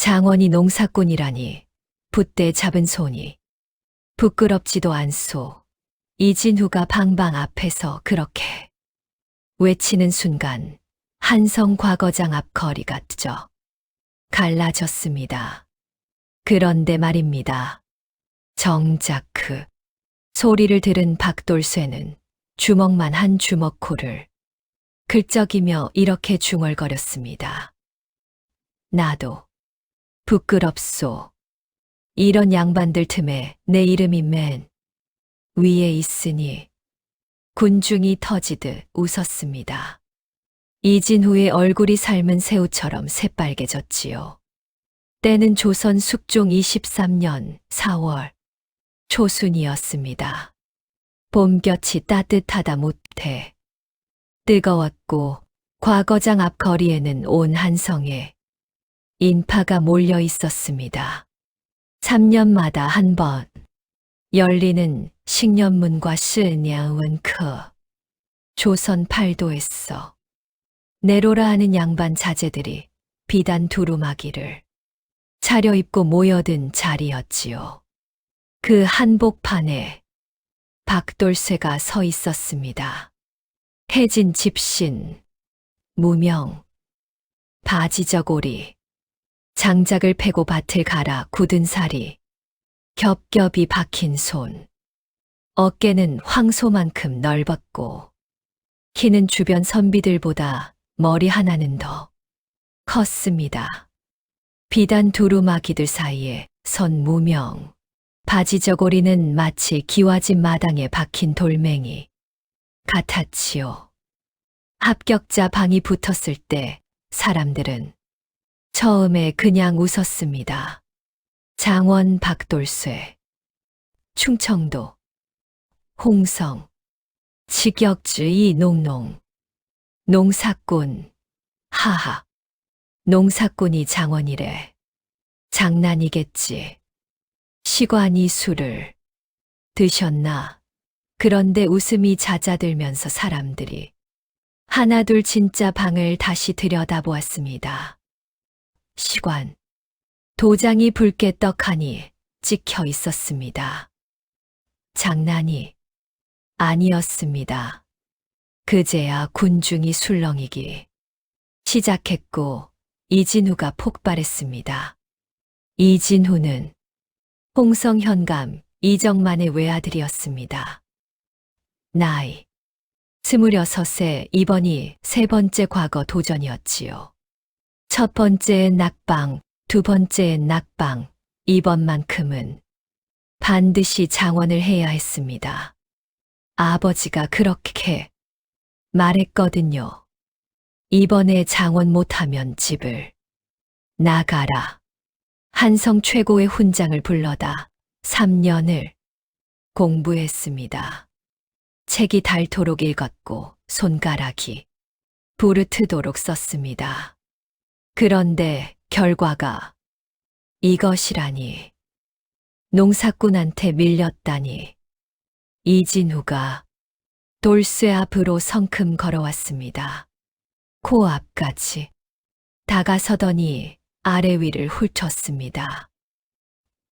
장원이 농사꾼이라니 붓대 잡은 손이 부끄럽지도 않소. 이진후가 방방 앞에서 그렇게 외치는 순간 한성 과거장 앞 거리가 쪄 갈라졌습니다. 그런데 말입니다. 정작 그 소리를 들은 박돌쇠는 주먹만 한 주먹코를 긁적이며 이렇게 중얼거렸습니다. 나도 부끄럽소. 이런 양반들 틈에 내 이름이 맨 위에 있으니 군중이 터지듯 웃었습니다. 이진후의 얼굴이 삶은 새우처럼 새빨개졌지요. 때는 조선 숙종 23년 4월 초순이었습니다. 봄볕이 따뜻하다 못해 뜨거웠고 과거장 앞 거리에는 온 한성에 인파가 몰려 있었습니다. 3년마다 한 번 열리는 식년문과 스냐원크 조선 팔도에서 내로라 하는 양반 자제들이 비단 두루마기를 차려입고 모여든 자리였지요. 그 한복판에 박돌쇠가 서 있었습니다. 해진 집신, 무명, 바지저고리, 장작을 패고 밭을 갈아 굳은 살이 겹겹이 박힌 손, 어깨는 황소만큼 넓었고 키는 주변 선비들보다 머리 하나는 더 컸습니다. 비단 두루마기들 사이에 선 무명, 바지저고리는 마치 기와집 마당에 박힌 돌멩이 같았지요. 합격자 방이 붙었을 때 사람들은 처음에 그냥 웃었습니다. 장원 박돌쇠, 충청도, 홍성, 직역주의 농농, 농사꾼, 하하, 농사꾼이 장원이래. 장난이겠지. 시관이 술을 드셨나? 그런데 웃음이 잦아들면서 사람들이 하나둘 진짜 방을 다시 들여다보았습니다. 시관, 도장이 붉게 떡하니 찍혀 있었습니다. 장난이 아니었습니다. 그제야 군중이 술렁이기 시작했고 이진후가 폭발했습니다. 이진후는 홍성 현감 이정만의 외아들이었습니다. 나이 26세, 이번이 세 번째 과거 도전이었지요. 첫 번째엔 낙방, 두 번째엔 낙방, 이번만큼은 반드시 장원을 해야 했습니다. 아버지가 그렇게 말했거든요. 이번에 장원 못하면 집을 나가라. 한성 최고의 훈장을 불러다 3년을 공부했습니다. 책이 닳도록 읽었고 손가락이 부르트도록 썼습니다. 그런데 결과가 이것이라니. 농사꾼한테 밀렸다니. 이진후가 돌쇠 앞으로 성큼 걸어왔습니다. 코앞까지 다가서더니 아래 위를 훑었습니다.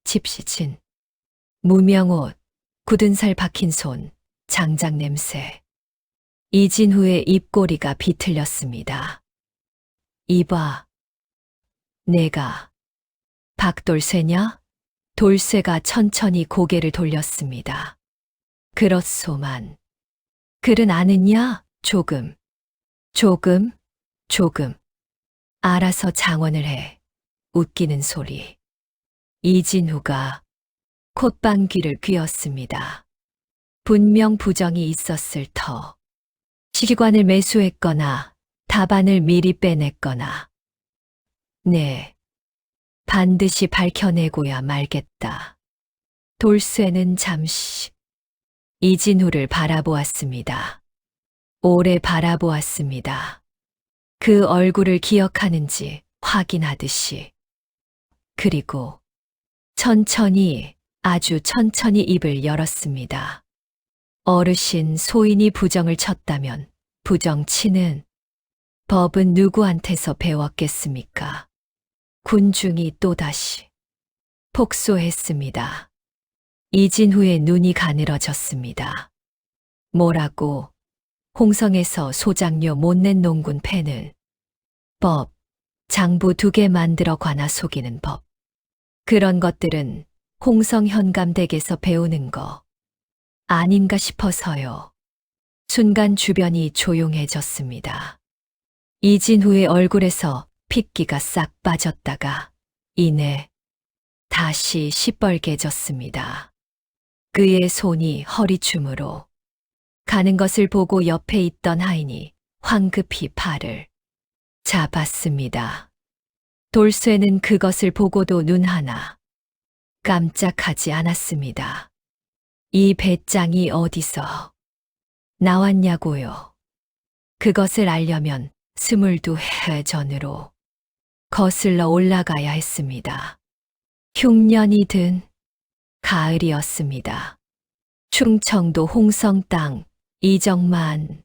집시진, 무명옷, 굳은 살 박힌 손, 장작 냄새. 이진후의 입꼬리가 비틀렸습니다. 이봐, 내가 박돌쇠냐? 돌쇠가 천천히 고개를 돌렸습니다. 그렇소만. 글은 아느냐? 조금. 알아서 장원을 해. 웃기는 소리. 이진후가 콧방귀를 뀌었습니다. 분명 부정이 있었을 터. 시기관을 매수했거나 답안을 미리 빼냈거나. 네, 반드시 밝혀내고야 말겠다. 돌쇠는 잠시 이진후를 바라보았습니다. 오래 바라보았습니다. 그 얼굴을 기억하는지 확인하듯이. 그리고 천천히, 아주 천천히 입을 열었습니다. 어르신 소인이 부정을 쳤다면 부정치는 법은 누구한테서 배웠겠습니까? 군중이 또다시 폭소했습니다. 이진후의 눈이 가늘어졌습니다. 뭐라고? 홍성에서 소장료 못 낸 농군 펜을 법, 장부 2개 만들어 관아 속이는 법. 그런 것들은 홍성 현감댁에서 배우는 거 아닌가 싶어서요. 순간 주변이 조용해졌습니다. 이진후의 얼굴에서 핏기가 싹 빠졌다가 이내 다시 시뻘개졌습니다. 그의 손이 허리춤으로 가는 것을 보고 옆에 있던 하인이 황급히 팔을 잡았습니다. 돌쇠는 그것을 보고도 눈 하나 깜짝하지 않았습니다. 이 배짱이 어디서 나왔냐고요. 그것을 알려면 22해 전으로 거슬러 올라가야 했습니다. 흉년이 든 가을이었습니다. 충청도 홍성 땅 이정만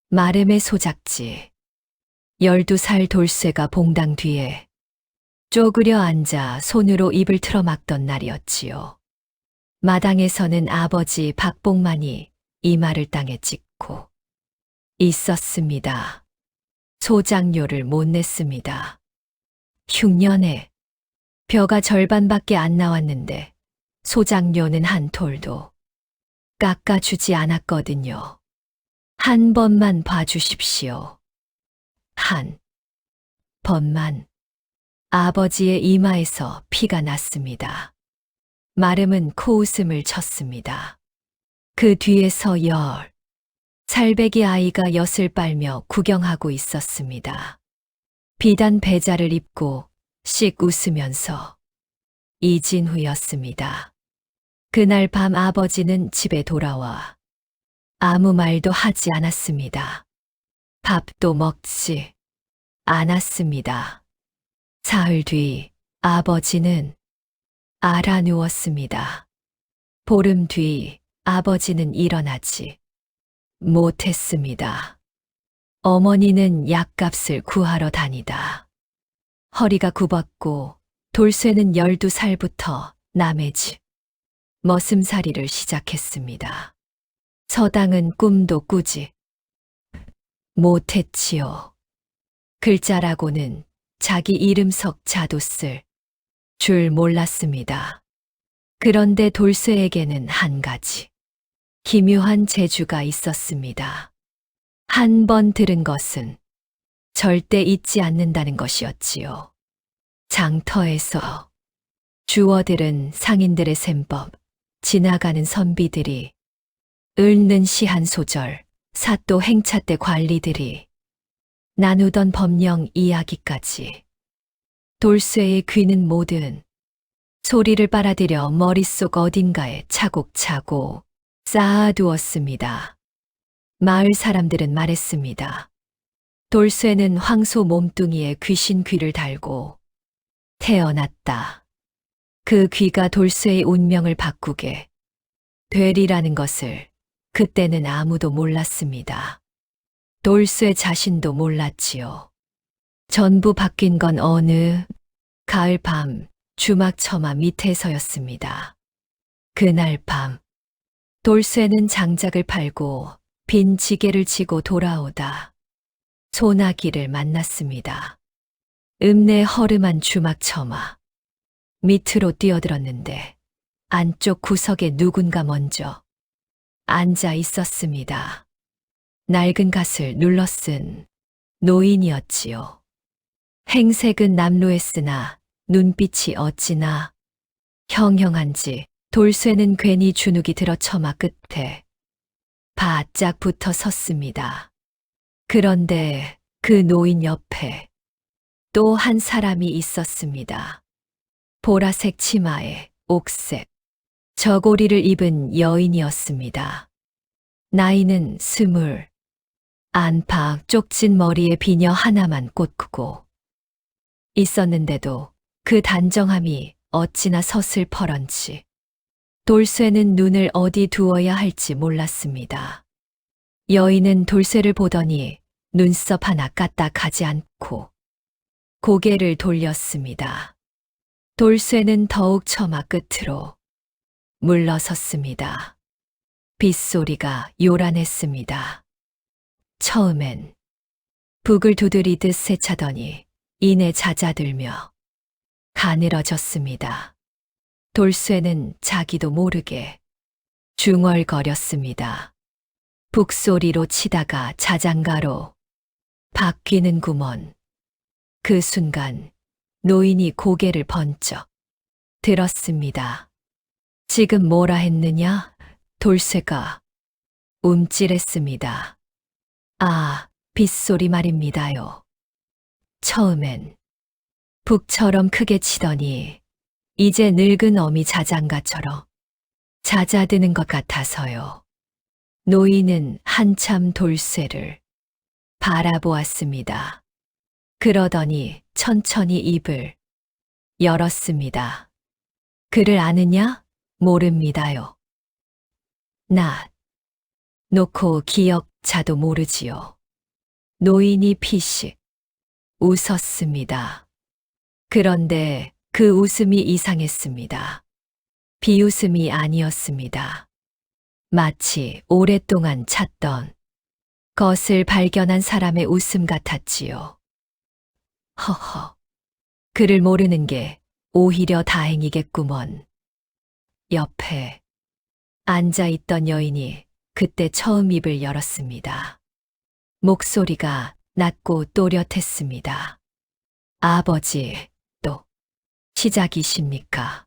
마름의 소작지 12살 돌쇠가 봉당 뒤에 쪼그려 앉아 손으로 입을 틀어막던 날이었지요. 마당에서는 아버지 박봉만이 이마를 땅에 찍고 있었습니다. 소장료를 못 냈습니다. 흉년에 벼가 절반밖에 안 나왔는데 소장료는 한 톨도 깎아주지 않았거든요. 한 번만 봐주십시오. 한 번만. 아버지의 이마에서 피가 났습니다. 마름은 코웃음을 쳤습니다. 그 뒤에서 살배기 아이가 엿을 빨며 구경하고 있었습니다. 비단 배자를 입고 씩 웃으면서 이진후였습니다. 그날 밤 아버지는 집에 돌아와 아무 말도 하지 않았습니다. 밥도 먹지 않았습니다. 사흘 뒤 아버지는 알아 누웠습니다. 보름 뒤 아버지는 일어나지 못했습니다. 어머니는 약값을 구하러 다니다 허리가 굽었고 돌쇠는 12살부터 남의 집 머슴살이를 시작했습니다. 서당은 꿈도 꾸지 못했지요. 글자라고는 자기 이름 석 자도 쓸 줄 몰랐습니다. 그런데 돌쇠에게는 한 가지 기묘한 재주가 있었습니다. 한 번 들은 것은 절대 잊지 않는다는 것이었지요. 장터에서 주어들은 상인들의 셈법, 지나가는 선비들이 읊는 시 한 소절, 사또 행차 때 관리들이 나누던 법령 이야기까지 돌쇠의 귀는 모든 소리를 빨아들여 머릿속 어딘가에 차곡차곡 쌓아두었습니다. 마을 사람들은 말했습니다. 돌쇠는 황소 몸뚱이에 귀신 귀를 달고 태어났다. 그 귀가 돌쇠의 운명을 바꾸게 되리라는 것을 그때는 아무도 몰랐습니다. 돌쇠 자신도 몰랐지요. 전부 바뀐 건 어느 가을 밤 주막 처마 밑에서였습니다. 그날 밤 돌쇠는 장작을 팔고 빈 지게를 지고 돌아오다 소나기를 만났습니다. 읍내 허름한 주막 처마 밑으로 뛰어들었는데 안쪽 구석에 누군가 먼저 앉아 있었습니다. 낡은 갓을 눌러 쓴 노인이었지요. 행색은 남루했으나 눈빛이 어찌나 형형한지 돌쇠는 괜히 주눅이 들어 처마 끝에 바짝 붙어 섰습니다. 그런데 그 노인 옆에 또 한 사람이 있었습니다. 보라색 치마에 옥색 저고리를 입은 여인이었습니다. 나이는 20, 안팎 쪽진 머리에 비녀 하나만 꽂고 있었는데도 그 단정함이 어찌나 서슬퍼런지 돌쇠는 눈을 어디 두어야 할지 몰랐습니다. 여인은 돌쇠를 보더니 눈썹 하나 까딱하지 않고 고개를 돌렸습니다. 돌쇠는 더욱 처마 끝으로 물러섰습니다. 빗소리가 요란했습니다. 처음엔 북을 두드리듯 세차더니 이내 잦아들며 가늘어졌습니다. 돌쇠는 자기도 모르게 중얼거렸습니다. 북소리로 치다가 자장가로 바뀌는 구먼. 그 순간 노인이 고개를 번쩍 들었습니다. 지금 뭐라 했느냐? 돌쇠가 움찔했습니다. 아, 빗소리 말입니다요. 처음엔 북처럼 크게 치더니 이제 늙은 어미 자장가처럼 잦아드는 것 같아서요. 노인은 한참 돌쇠를 바라보았습니다. 그러더니 천천히 입을 열었습니다. 그를 아느냐? 모릅니다요. 나 놓고 기억자도 모르지요. 노인이 피식 웃었습니다. 그런데 그 웃음이 이상했습니다. 비웃음이 아니었습니다. 마치 오랫동안 찾던 것을 발견한 사람의 웃음 같았지요. 허허, 그를 모르는 게 오히려 다행이겠구먼. 옆에 앉아있던 여인이 그때 처음 입을 열었습니다. 목소리가 낮고 또렷했습니다. 아버지, 또 시작이십니까?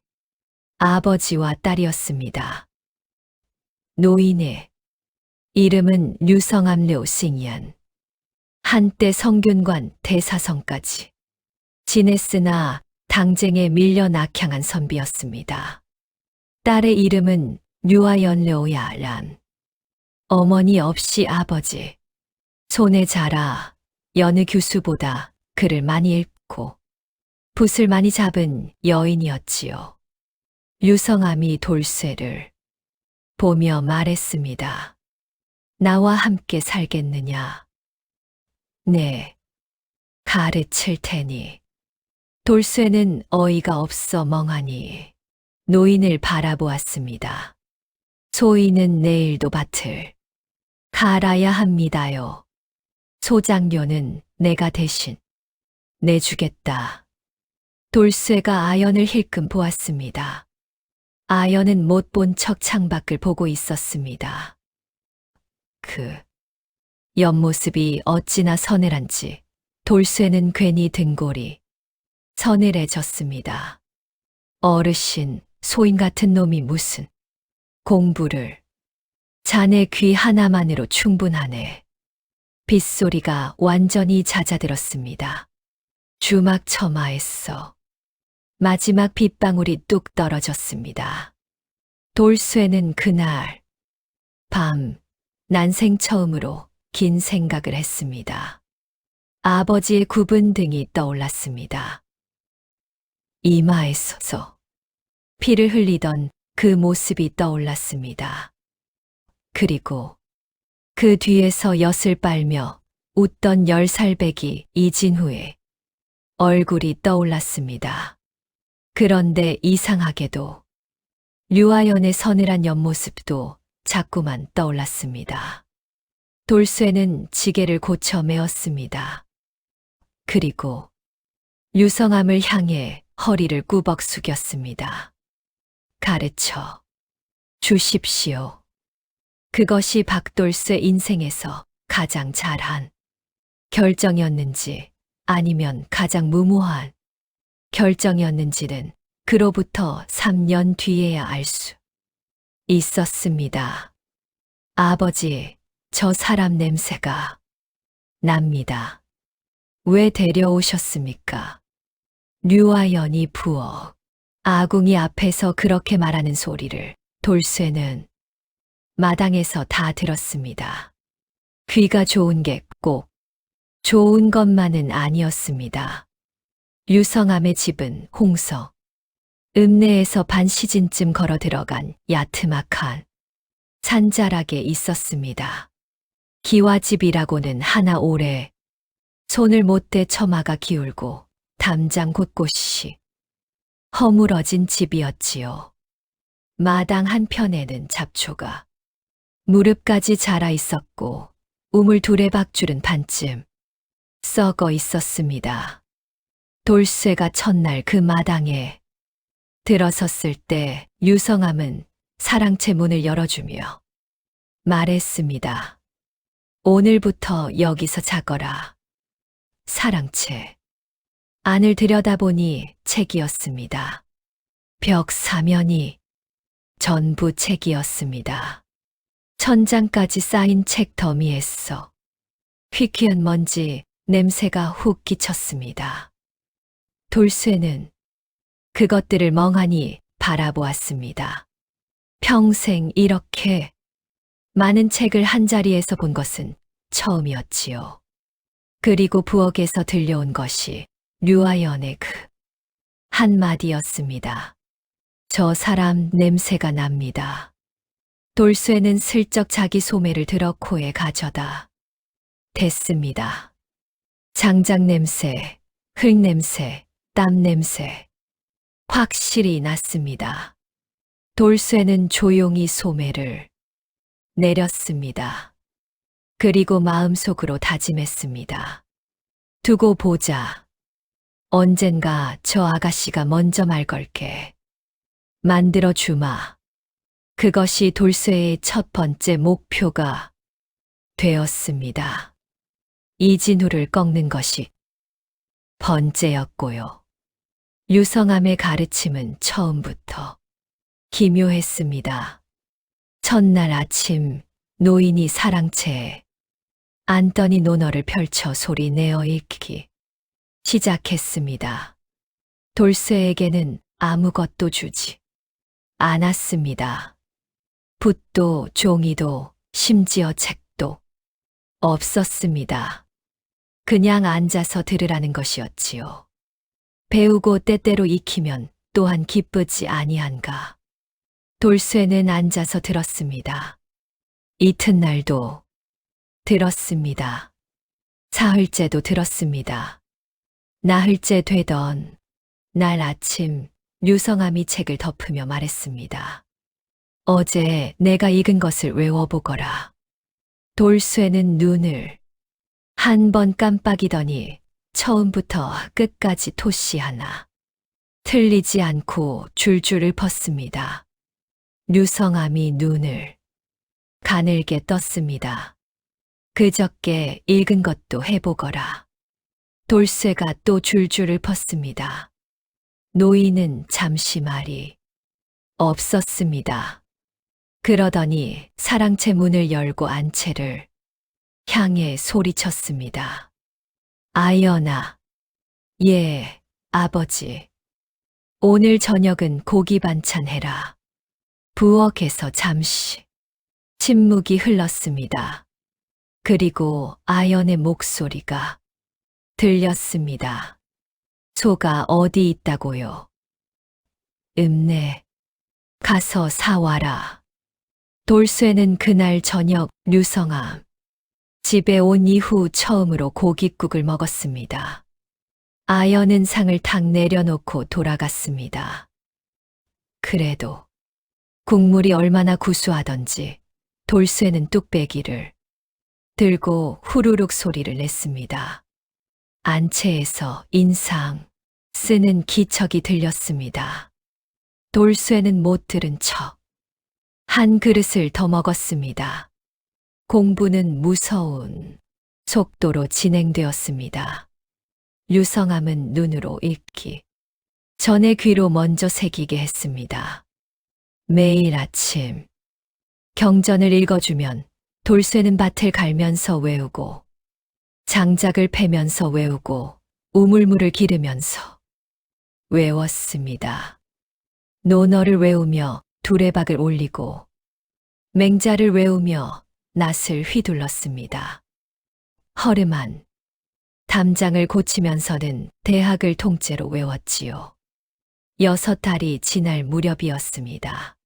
아버지와 딸이었습니다. 노인의 이름은 류성암 료싱이안. 한때 성균관 대사성까지 지냈으나 당쟁에 밀려 낙향한 선비였습니다. 딸의 이름은 류아연료야란. 어머니 없이 아버지. 손에 자라 여느 교수보다 글을 많이 읽고 붓을 많이 잡은 여인이었지요. 류성암이 돌쇠를 보며 말했습니다. 나와 함께 살겠느냐? 네, 가르칠 테니. 돌쇠는 어이가 없어 멍하니 노인을 바라보았습니다. 소인은 내일도 밭을 갈아야 합니다요. 소장료는 내가 대신 내주겠다. 돌쇠가 아연을 힐끔 보았습니다. 아연은 못 본 척 창밖을 보고 있었습니다. 그 옆모습이 어찌나 서늘한지 돌쇠는 괜히 등골이 서늘해졌습니다. 어르신, 소인 같은 놈이 무슨 공부를. 자네 귀 하나만으로 충분하네. 빗소리가 완전히 잦아들었습니다. 주막 처마에서 마지막 빗방울이 뚝 떨어졌습니다. 돌쇠는 그날 밤 난생 처음으로 긴 생각을 했습니다. 아버지의 굽은 등이 떠올랐습니다. 이마에서 피를 흘리던 그 모습이 떠올랐습니다. 그리고 그 뒤에서 엿을 빨며 웃던 10살배기 이진후의 얼굴이 떠올랐습니다. 그런데 이상하게도 류아연의 서늘한 옆모습도 자꾸만 떠올랐습니다. 돌쇠는 지게를 고쳐 메었습니다. 그리고 류성암을 향해 허리를 꾸벅 숙였습니다. 가르쳐 주십시오. 그것이 박돌쇠 인생에서 가장 잘한 결정이었는지 아니면 가장 무모한 결정이었는지는 그로부터 3년 뒤에야 알 수 있었습니다. 아버지, 저 사람 냄새가 납니다. 왜 데려오셨습니까? 류아연이 부엌 아궁이 앞에서 그렇게 말하는 소리를 돌쇠는 마당에서 다 들었습니다. 귀가 좋은 게 꼭 좋은 것만은 아니었습니다. 류성암의 집은 홍서 읍내에서 반 시즌쯤 걸어 들어간 야트막한 산자락에 있었습니다. 기와집이라고는 하나 오래 손을 못 대 처마가 기울고 담장 곳곳이 허물어진 집이었지요. 마당 한편에는 잡초가 무릎까지 자라 있었고 우물 두레박줄은 반쯤 썩어 있었습니다. 돌쇠가 첫날 그 마당에 들어섰을 때 유성함은 사랑채 문을 열어주며 말했습니다. 오늘부터 여기서 자거라. 사랑채. 안을 들여다보니 책이었습니다. 벽 사면이 전부 책이었습니다. 천장까지 쌓인 책 더미에서 퀴퀴한 먼지 냄새가 훅 끼쳤습니다. 돌쇠는 그것들을 멍하니 바라보았습니다. 평생 이렇게 많은 책을 한자리에서 본 것은 처음이었지요. 그리고 부엌에서 들려온 것이 류아연의 그 한마디였습니다. 저 사람 냄새가 납니다. 돌쇠는 슬쩍 자기 소매를 들어 코에 가져다 댔습니다. 장작 냄새, 흙 냄새, 땀 냄새 확실히 났습니다. 돌쇠는 조용히 소매를 내렸습니다. 그리고 마음속으로 다짐했습니다. 두고 보자. 언젠가 저 아가씨가 먼저 말 걸게. 만들어 주마. 그것이 돌쇠의 첫 번째 목표가 되었습니다. 이진우를 꺾는 것이 번째였고요. 유성함의 가르침은 처음부터 기묘했습니다. 첫날 아침 노인이 사랑채에 앉더니 논어를 펼쳐 소리 내어 읽기 시작했습니다. 돌쇠에게는 아무것도 주지 않았습니다. 붓도 종이도 심지어 책도 없었습니다. 그냥 앉아서 들으라는 것이었지요. 배우고 때때로 익히면 또한 기쁘지 아니한가. 돌쇠는 앉아서 들었습니다. 이튿날도 들었습니다. 사흘째도 들었습니다. 나흘째 되던 날 아침 유성함이 책을 덮으며 말했습니다. 어제 내가 읽은 것을 외워보거라. 돌쇠는 눈을 한 번 깜빡이더니 처음부터 끝까지 토시 하나 틀리지 않고 줄줄 읊었습니다. 유성함이 눈을 가늘게 떴습니다. 그저께 읽은 것도 해보거라. 돌쇠가 또 줄줄 읊었습니다. 노인은 잠시 말이 없었습니다. 그러더니 사랑채 문을 열고 안채를 향해 소리쳤습니다. 아연아, 예, 아버지. 오늘 저녁은 고기 반찬 해라. 부엌에서 잠시 침묵이 흘렀습니다. 그리고 아연의 목소리가 들렸습니다. 소가 어디 있다고요? 네. 가서 사와라. 돌쇠는 그날 저녁 류성함 집에 온 이후 처음으로 고깃국을 먹었습니다. 아연은 상을 탁 내려놓고 돌아갔습니다. 그래도 국물이 얼마나 구수하던지 돌쇠는 뚝배기를 들고 후루룩 소리를 냈습니다. 안채에서 인상 쓰는 기척이 들렸습니다. 돌쇠는 못 들은 척 한 그릇을 더 먹었습니다. 공부는 무서운 속도로 진행되었습니다. 유성함은 눈으로 읽기 전에 귀로 먼저 새기게 했습니다. 매일 아침 경전을 읽어주면 돌쇠는 밭을 갈면서 외우고 장작을 패면서 외우고 우물물을 기르면서 외웠습니다. 논어를 외우며 두레박을 올리고 맹자를 외우며 낫을 휘둘렀습니다. 허름한 담장을 고치면서는 대학을 통째로 외웠지요. 6달이 지날 무렵이었습니다.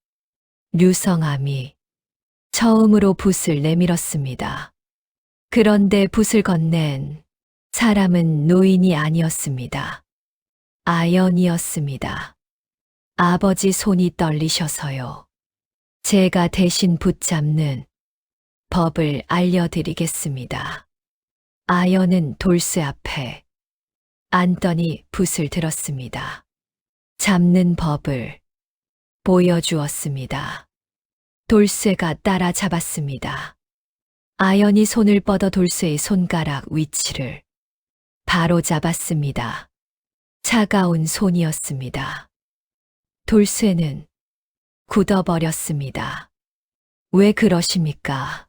류성함이 처음으로 붓을 내밀었습니다. 그런데 붓을 건넨 사람은 노인이 아니었습니다. 아연이었습니다. 아버지 손이 떨리셔서요. 제가 대신 붙잡는 법을 알려드리겠습니다. 아연은 돌쇠 앞에 앉더니 붓을 들었습니다. 잡는 법을 보여주었습니다. 돌쇠가 따라잡았습니다. 아연이 손을 뻗어 돌쇠의 손가락 위치를 바로 잡았습니다. 차가운 손이었습니다. 돌쇠는 굳어버렸습니다. 왜 그러십니까?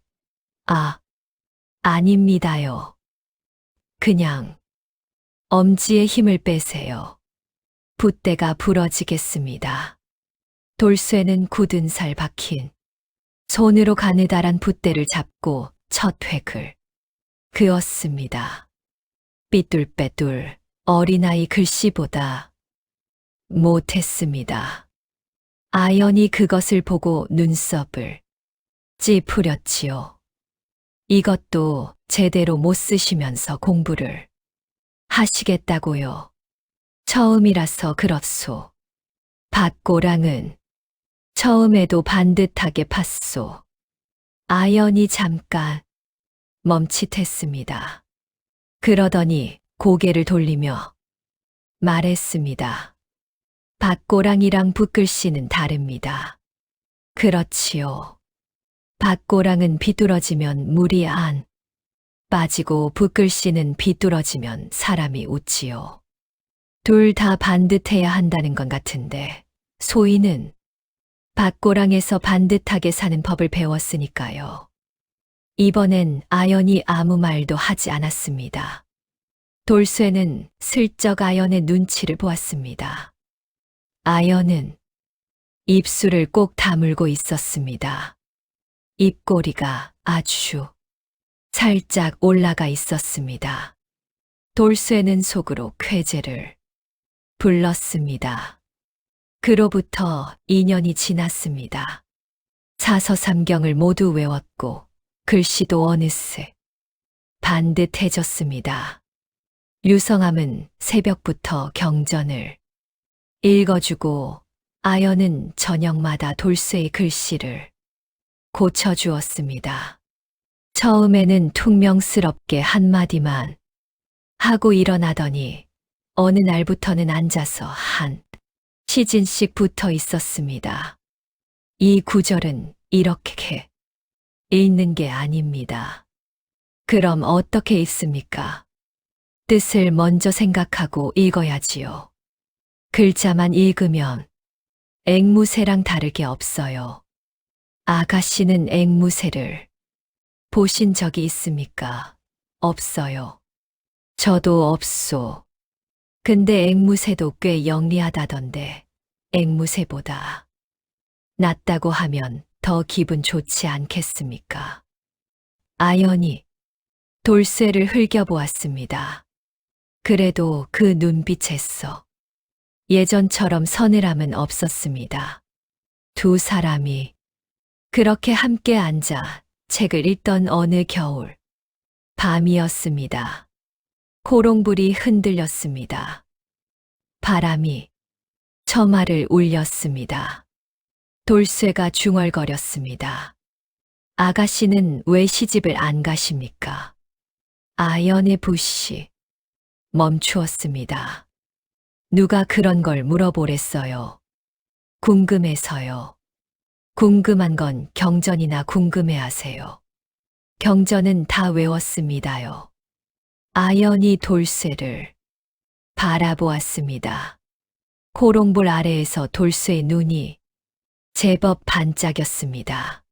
아닙니다요. 그냥 엄지의 힘을 빼세요. 붓대가 부러지겠습니다. 돌쇠는 굳은 살 박힌 손으로 가느다란 붓대를 잡고 첫 획을 그었습니다. 삐뚤빼뚤 어린아이 글씨보다 못했습니다. 아연이 그것을 보고 눈썹을 찌푸렸지요. 이것도 제대로 못 쓰시면서 공부를 하시겠다고요. 처음이라서 그렇소. 밭고랑은 처음에도 반듯하게 팠소. 아연이 잠깐 멈칫했습니다. 그러더니 고개를 돌리며 말했습니다. 밭고랑이랑 붓글씨는 다릅니다. 그렇지요. 밭고랑은 비뚤어지면 물이 안 빠지고 붓글씨는 비뚤어지면 사람이 웃지요. 둘 다 반듯해야 한다는 건 같은데 소희는 밭고랑에서 반듯하게 사는 법을 배웠으니까요. 이번엔 아연이 아무 말도 하지 않았습니다. 돌쇠는 슬쩍 아연의 눈치를 보았습니다. 아연은 입술을 꼭 다물고 있었습니다. 입꼬리가 아주 살짝 올라가 있었습니다. 돌쇠는 속으로 쾌재를 불렀습니다. 그로부터 2년이 지났습니다. 사서삼경을 모두 외웠고 글씨도 어느새 반듯해졌습니다. 유성함은 새벽부터 경전을 읽어주고 아연은 저녁마다 돌쇠의 글씨를 고쳐주었습니다. 처음에는 퉁명스럽게 한마디만 하고 일어나더니 어느 날부터는 앉아서 한 시진씩 붙어 있었습니다. 이 구절은 이렇게 읽는 게 아닙니다. 그럼 어떻게 읽습니까? 뜻을 먼저 생각하고 읽어야지요. 글자만 읽으면 앵무새랑 다르게 없어요. 아가씨는 앵무새를 보신 적이 있습니까? 없어요. 저도 없소. 근데 앵무새도 꽤 영리하다던데 앵무새보다 낫다고 하면 더 기분 좋지 않겠습니까? 아연이 돌쇠를 흘겨보았습니다. 그래도 그 눈빛에서 예전처럼 서늘함은 없었습니다. 두 사람이 그렇게 함께 앉아 책을 읽던 어느 겨울 밤이었습니다. 코롱불이 흔들렸습니다. 바람이 처마를 울렸습니다. 돌쇠가 중얼거렸습니다. 아가씨는 왜 시집을 안 가십니까? 아연의 붓이 멈추었습니다. 누가 그런 걸 물어보랬어요. 궁금해서요. 궁금한 건 경전이나 궁금해하세요. 경전은 다 외웠습니다요. 아연이 돌쇠를 바라보았습니다. 코롱불 아래에서 돌쇠의 눈이 제법 반짝였습니다.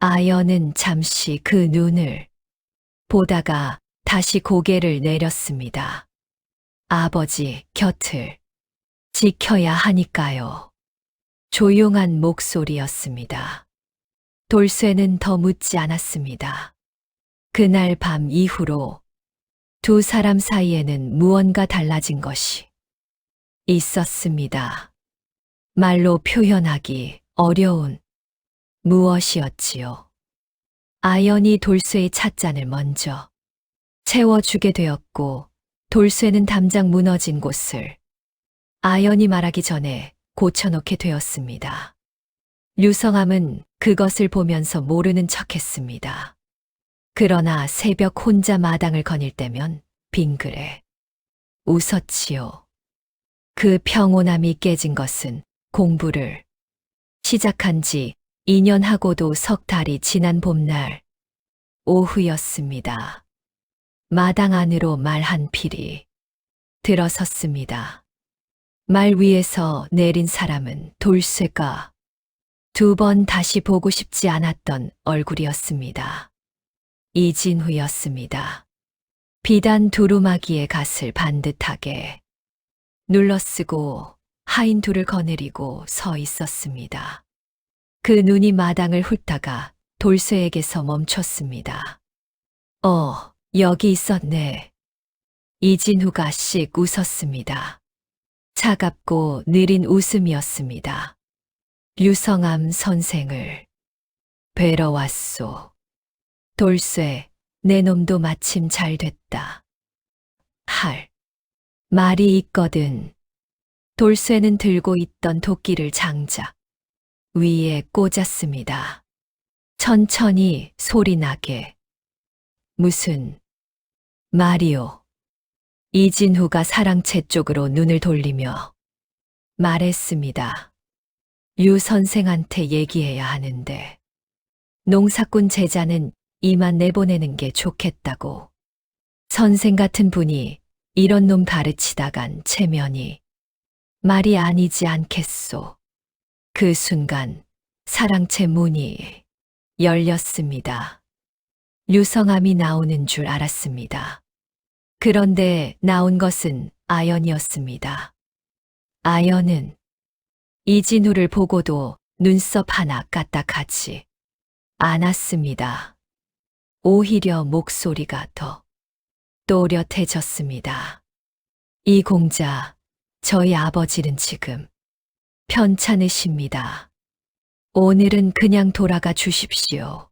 아연은 잠시 그 눈을 보다가 다시 고개를 내렸습니다. 아버지 곁을 지켜야 하니까요. 조용한 목소리였습니다. 돌쇠는 더 묻지 않았습니다. 그날 밤 이후로 두 사람 사이에는 무언가 달라진 것이 있었습니다. 말로 표현하기 어려운 무엇이었지요. 아연이 돌쇠의 찻잔을 먼저 채워주게 되었고 돌쇠는 담장 무너진 곳을 아연이 말하기 전에 고쳐놓게 되었습니다. 류성암은 그것을 보면서 모르는 척했습니다. 그러나 새벽 혼자 마당을 거닐 때면 빙그레 웃었지요. 그 평온함이 깨진 것은 공부를 시작한 지 2년 하고도 석 달이 지난 봄날 오후였습니다. 마당 안으로 말 한 필이 들어섰습니다. 말 위에서 내린 사람은 돌쇠가 2번 다시 보고 싶지 않았던 얼굴이었습니다. 이진후였습니다. 비단 두루마기의 갓을 반듯하게 눌러쓰고 하인 둘을 거느리고 서 있었습니다. 그 눈이 마당을 훑다가 돌쇠에게서 멈췄습니다. 여기 있었네. 이진후가 씩 웃었습니다. 차갑고 느린 웃음이었습니다. 류성암 선생을 뵈러 왔소. 돌쇠, 내 놈도 마침 잘 됐다. 할 말이 있거든. 돌쇠는 들고 있던 도끼를 장작 위에 꽂았습니다. 천천히 소리나게. 무슨 말이오? 이진후가 사랑채 쪽으로 눈을 돌리며 말했습니다. 유 선생한테 얘기해야 하는데 농사꾼 제자는 이만 내보내는 게 좋겠다고. 선생 같은 분이 이런 놈 가르치다간 체면이 말이 아니지 않겠소. 그 순간 사랑채 문이 열렸습니다. 류성암이 나오는 줄 알았습니다. 그런데 나온 것은 아연이었습니다. 아연은 이진우를 보고도 눈썹 하나 까딱하지 않았습니다. 오히려 목소리가 더 또렷해졌습니다. 이 공자, 저희 아버지는 지금 편찮으십니다. 오늘은 그냥 돌아가 주십시오.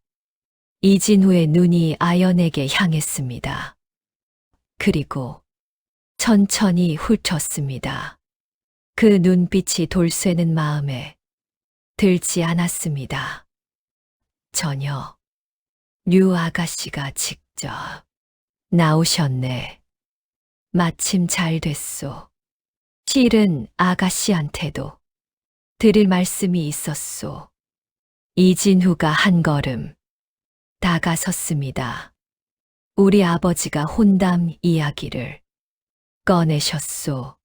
이진우의 눈이 아연에게 향했습니다. 그리고 천천히 훑었습니다. 그 눈빛이 돌쇠는 마음에 들지 않았습니다. 전혀 류 아가씨가 직접 나오셨네. 마침 잘 됐소. 실은 아가씨한테도 드릴 말씀이 있었소. 이진후가 한 걸음 다가섰습니다. 우리 아버지가 혼담 이야기를 꺼내셨소.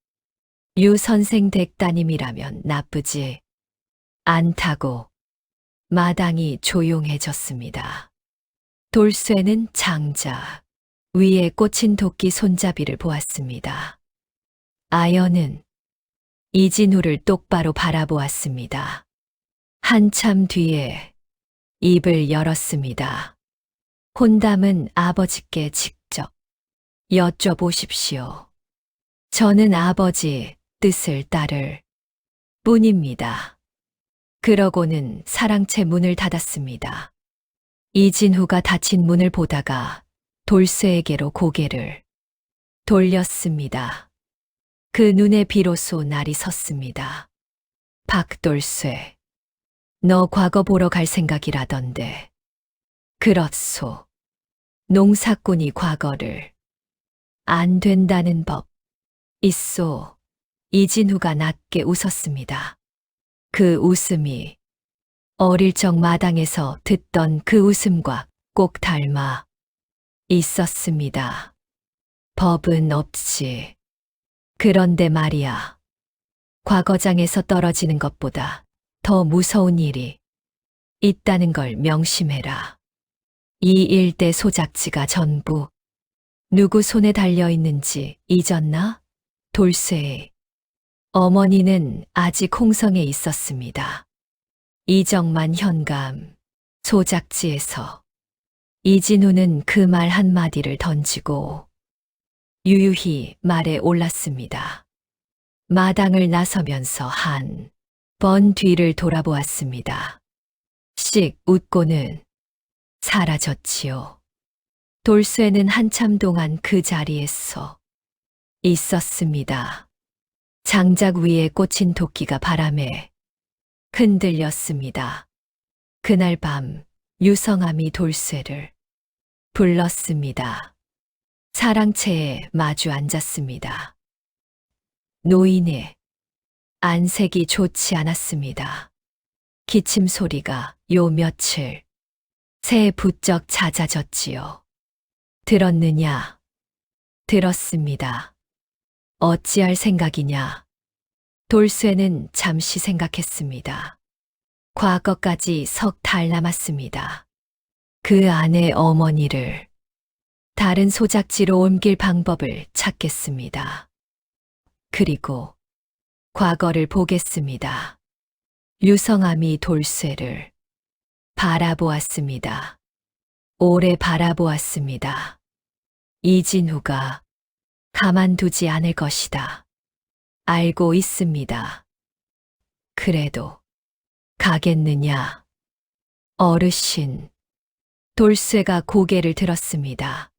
유 선생 댁 따님이라면 나쁘지 않다고. 마당이 조용해졌습니다. 돌쇠는 장작 위에 꽂힌 도끼 손잡이를 보았습니다. 아연은 이진우를 똑바로 바라보았습니다. 한참 뒤에 입을 열었습니다. 혼담은 아버지께 직접 여쭤보십시오. 저는 아버지 뜻을 따를 뿐입니다. 그러고는 사랑채 문을 닫았습니다. 이진후가 닫힌 문을 보다가 돌쇠에게로 고개를 돌렸습니다. 그 눈에 비로소 날이 섰습니다. 박돌쇠, 너 과거 보러 갈 생각이라던데. 그렇소. 농사꾼이 과거를 안 된다는 법 있소. 이진후가 낮게 웃었습니다. 그 웃음이 어릴 적 마당에서 듣던 그 웃음과 꼭 닮아 있었습니다. 법은 없지. 그런데 말이야. 과거장에서 떨어지는 것보다 더 무서운 일이 있다는 걸 명심해라. 이 일대 소작지가 전부 누구 손에 달려 있는지 잊었나? 돌쇠의 어머니는 아직 홍성에 있었습니다. 이정만 현감 소작지에서 이진우는 그 말 한마디를 던지고 유유히 말에 올랐습니다. 마당을 나서면서 한 번 뒤를 돌아보았습니다. 씩 웃고는 사라졌지요. 돌쇠는 한참 동안 그 자리에서 있었습니다. 장작 위에 꽂힌 도끼가 바람에 흔들렸습니다. 그날 밤 유성암이 돌쇠를 불렀습니다. 사랑채에 마주 앉았습니다. 노인의 안색이 좋지 않았습니다. 기침 소리가 요 며칠 새 부쩍 잦아졌지요. 들었느냐? 들었습니다. 어찌할 생각이냐? 돌쇠는 잠시 생각했습니다. 과거까지 석 달 남았습니다. 그 안에 어머니를 다른 소작지로 옮길 방법을 찾겠습니다. 그리고 과거를 보겠습니다. 유성암이 돌쇠를 바라보았습니다. 오래 바라보았습니다. 이진후가 가만두지 않을 것이다. 알고 있습니다. 그래도 가겠느냐? 어르신. 돌쇠가 고개를 들었습니다.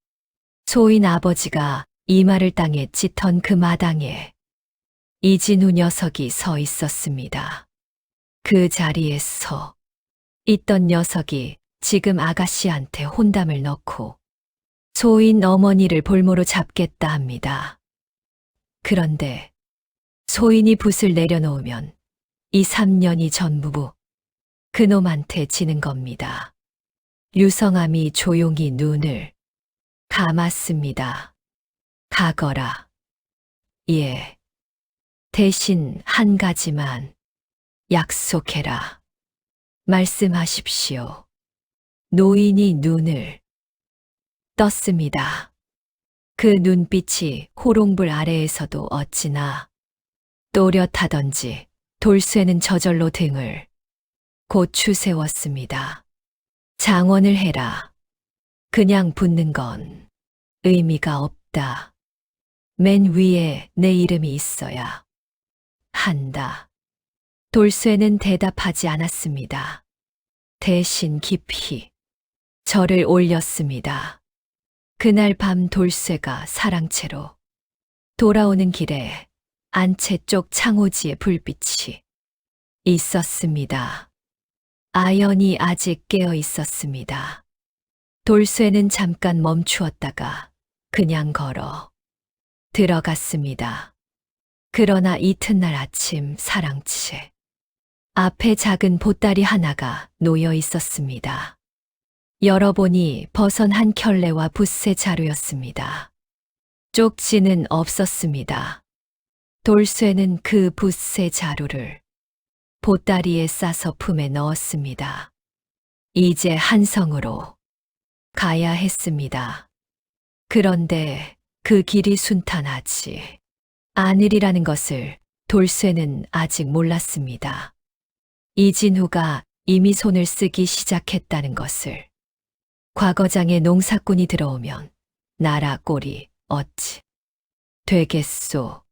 소인 아버지가 이마를 땅에 찢던 그 마당에 이진후 녀석이 서 있었습니다. 그 자리에 서 있던 녀석이 지금 아가씨한테 혼담을 넣고 소인 어머니를 볼모로 잡겠다 합니다. 그런데 소인이 붓을 내려놓으면 이 3년이 전부부 그놈한테 지는 겁니다. 유성암이 조용히 눈을 감았습니다. 가거라. 예. 대신 한 가지만 약속해라. 말씀하십시오. 노인이 눈을 떴습니다. 그 눈빛이 호롱불 아래에서도 어찌나 또렷하던지 돌쇠는 저절로 등을 고추 세웠습니다. 장원을 해라. 그냥 붙는 건 의미가 없다. 맨 위에 내 이름이 있어야 한다. 돌쇠는 대답하지 않았습니다. 대신 깊이 절을 올렸습니다. 그날 밤 돌쇠가 사랑채로 돌아오는 길에 안채 쪽 창호지에 불빛이 있었습니다. 아연이 아직 깨어 있었습니다. 돌쇠는 잠깐 멈추었다가 그냥 걸어 들어갔습니다. 그러나 이튿날 아침 사랑채 앞에 작은 보따리 하나가 놓여 있었습니다. 열어보니 버선 한 켤레와 붓새 자루였습니다. 쪽지는 없었습니다. 돌쇠는 그 붓새 자루를 보따리에 싸서 품에 넣었습니다. 이제 한성으로 가야 했습니다. 그런데 그 길이 순탄하지 않으리라는 것을 돌쇠는 아직 몰랐습니다. 이진후가 이미 손을 쓰기 시작했다는 것을. 과거장에 농사꾼이 들어오면 나라 꼴이 어찌 되겠소.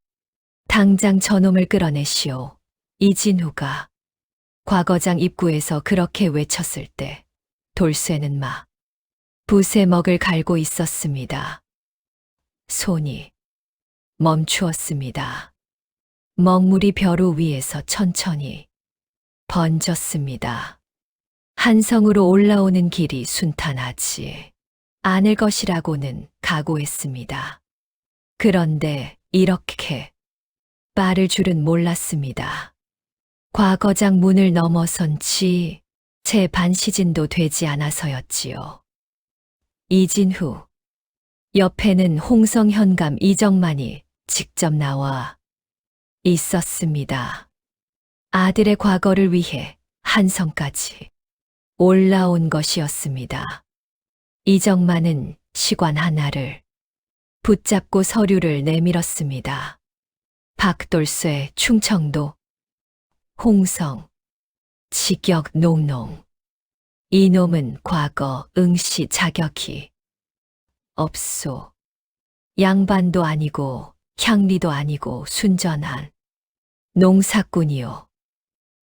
당장 저놈을 끌어내시오. 이진후가 과거장 입구에서 그렇게 외쳤을 때 돌쇠는 막 붓에 먹을 갈고 있었습니다. 손이 멈추었습니다. 먹물이 벼루 위에서 천천히 번졌습니다. 한성으로 올라오는 길이 순탄하지 않을 것이라고는 각오했습니다. 그런데 이렇게 빠를 줄은 몰랐습니다. 과거장 문을 넘어선 지 채 반시진도 되지 않아서였지요. 이진후 옆에는 홍성 현감 이정만이 직접 나와 있었습니다. 아들의 과거를 위해 한성까지 올라온 것이었습니다. 이정만은 시관 하나를 붙잡고 서류를 내밀었습니다. 박돌쇠 충청도 홍성 직역 농농. 이놈은 과거 응시 자격이 없소. 양반도 아니고 향리도 아니고 순전한 농사꾼이요.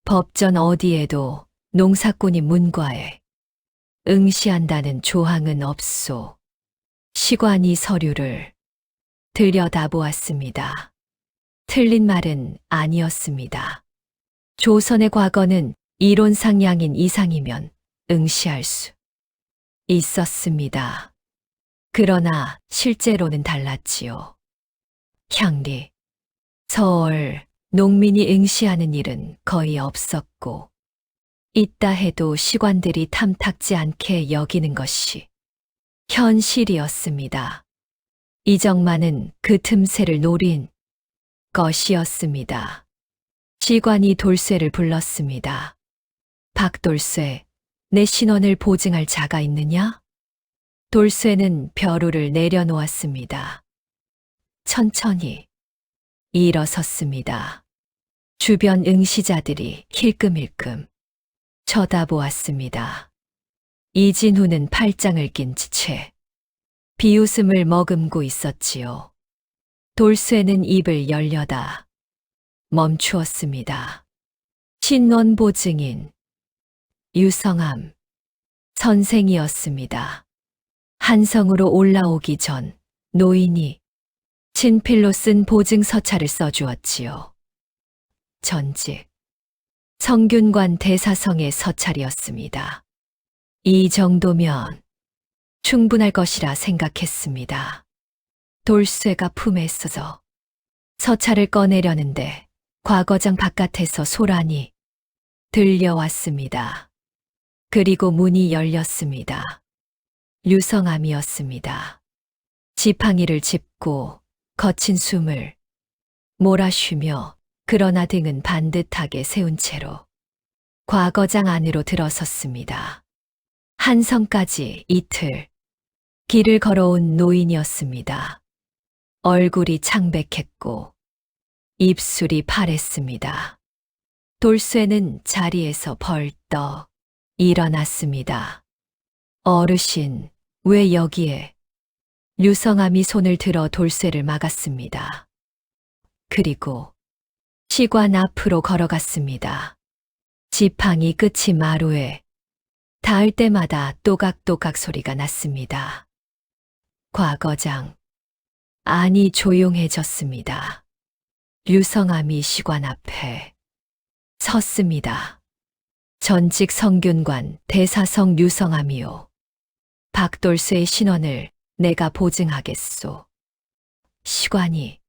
법전 어디에도 농사꾼이 문과에 응시한다는 조항은 없소. 시관이 서류를 들여다보았습니다. 틀린 말은 아니었습니다. 조선의 과거는 이론상 양인 이상이면 응시할 수 있었습니다. 그러나 실제로는 달랐지요. 향리, 서울, 농민이 응시하는 일은 거의 없었고, 있다 해도 시관들이 탐탁지 않게 여기는 것이 현실이었습니다. 이정만은 그 틈새를 노린 것이었습니다. 시관이 돌쇠를 불렀습니다. 박돌쇠, 내 신원을 보증할 자가 있느냐? 돌쇠는 벼루를 내려놓았습니다. 천천히 일어섰습니다. 주변 응시자들이 힐끔힐끔 쳐다보았습니다. 이진후는 팔짱을 낀 채 비웃음을 머금고 있었지요. 돌쇠는 입을 열려다 멈추었습니다. 신원 보증인 유성암 선생이었습니다. 한성으로 올라오기 전 노인이 친필로 쓴 보증 서찰을 써주었지요. 전직 성균관 대사성의 서찰이었습니다. 이 정도면 충분할 것이라 생각했습니다. 돌쇠가 품에 써서 서찰을 꺼내려는데 과거장 바깥에서 소란이 들려왔습니다. 그리고 문이 열렸습니다. 유성암이었습니다. 지팡이를 짚고 거친 숨을 몰아쉬며 그러나 등은 반듯하게 세운 채로 과거장 안으로 들어섰습니다. 한성까지 이틀 길을 걸어온 노인이었습니다. 얼굴이 창백했고 입술이 파랬습니다. 돌쇠는 자리에서 벌떡 일어났습니다. 어르신, 왜 여기에? 유성암이 손을 들어 돌쇠를 막았습니다. 그리고 시관 앞으로 걸어갔습니다. 지팡이 끝이 마루에 닿을 때마다 또각또각 소리가 났습니다. 과거장 안이 조용해졌습니다. 유성암이 시관 앞에 섰습니다. 전직 성균관 대사성 유성암이요. 박돌쇠의 신원을 내가 보증하겠소. 시관이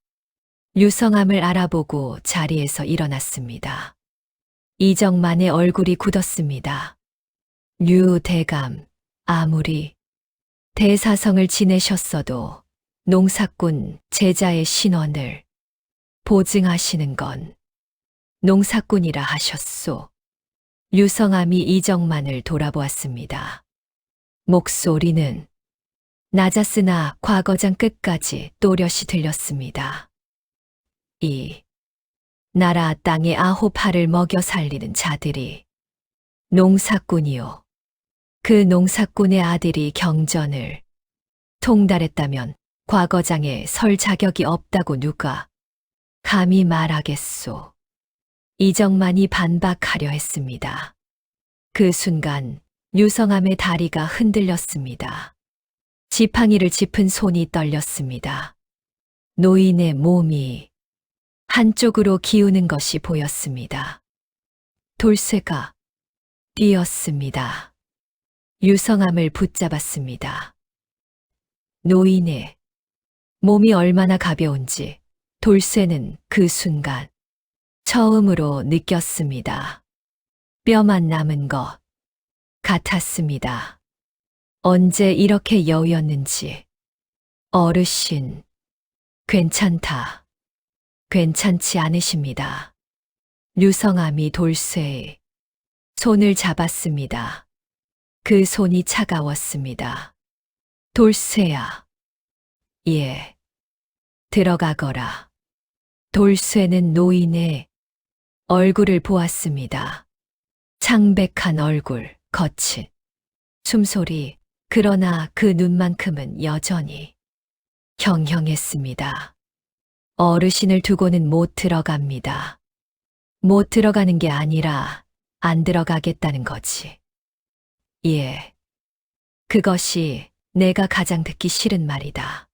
유성암을 알아보고 자리에서 일어났습니다. 이정만의 얼굴이 굳었습니다. 류대감, 아무리 대사성을 지내셨어도 농사꾼 제자의 신원을 보증하시는 건 농사꾼이라 하셨소. 유성암이 이정만을 돌아보았습니다. 목소리는 낮았으나 과거장 끝까지 또렷이 들렸습니다. 이 나라 땅에 9알을 먹여 살리는 자들이 농사꾼이요. 그 농사꾼의 아들이 경전을 통달했다면 과거장에 설 자격이 없다고 누가 감히 말하겠소. 이정만이 반박하려 했습니다. 그 순간 유성암의 다리가 흔들렸습니다. 지팡이를 짚은 손이 떨렸습니다. 노인의 몸이 한쪽으로 기우는 것이 보였습니다. 돌쇠가 뛰었습니다. 유성암을 붙잡았습니다. 노인의 몸이 얼마나 가벼운지 돌쇠는 그 순간 처음으로 느꼈습니다. 뼈만 남은 것 같았습니다. 언제 이렇게 여우였는지. 어르신, 괜찮다. 괜찮지 않으십니다. 유성암이 돌쇠의 손을 잡았습니다. 그 손이 차가웠습니다. 돌쇠야. 예. 들어가거라. 돌쇠는 노인의 얼굴을 보았습니다. 창백한 얼굴, 거친 숨소리, 그러나 그 눈만큼은 여전히 형형했습니다. 어르신을 두고는 못 들어갑니다. 못 들어가는 게 아니라 안 들어가겠다는 거지. 예. 그것이 내가 가장 듣기 싫은 말이다.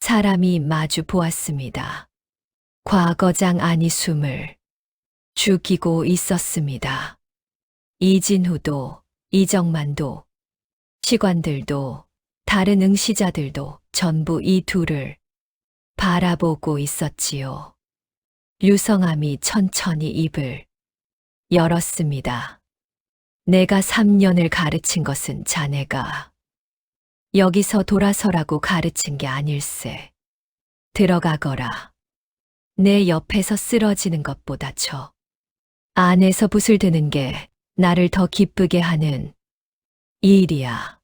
사람이 마주 보았습니다. 과거장 안이 숨을 죽이고 있었습니다. 이진후도, 이정만도, 시관들도, 다른 응시자들도 전부 이 둘을 바라보고 있었지요. 유성암이 천천히 입을 열었습니다. 내가 3년을 가르친 것은 자네가 여기서 돌아서라고 가르친 게 아닐세. 들어가거라. 내 옆에서 쓰러지는 것보다 저 안에서 붓을 드는 게 나를 더 기쁘게 하는 일이야.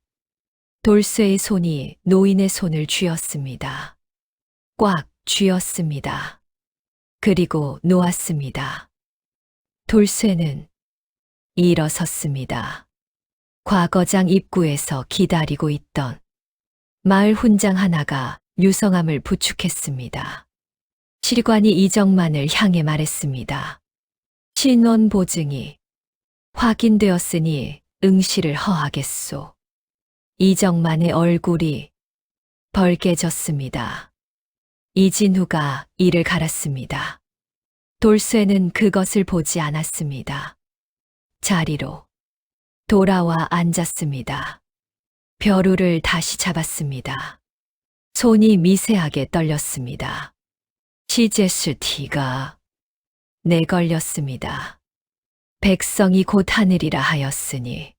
돌쇠의 손이 노인의 손을 쥐었습니다. 꽉 쥐었습니다. 그리고 놓았습니다. 돌쇠는 일어섰습니다. 과거장 입구에서 기다리고 있던 마을 훈장 하나가 유성암을 부축했습니다. 시관이 이정만을 향해 말했습니다. 신원 보증이 확인되었으니 응시를 허하겠소. 이정만의 얼굴이 벌개졌습니다. 이진후가 이를 갈았습니다. 돌쇠는 그것을 보지 않았습니다. 자리로 돌아와 앉았습니다. 벼루를 다시 잡았습니다. 손이 미세하게 떨렸습니다. 시제스 티가 내걸렸습니다. 백성이 곧 하늘이라 하였으니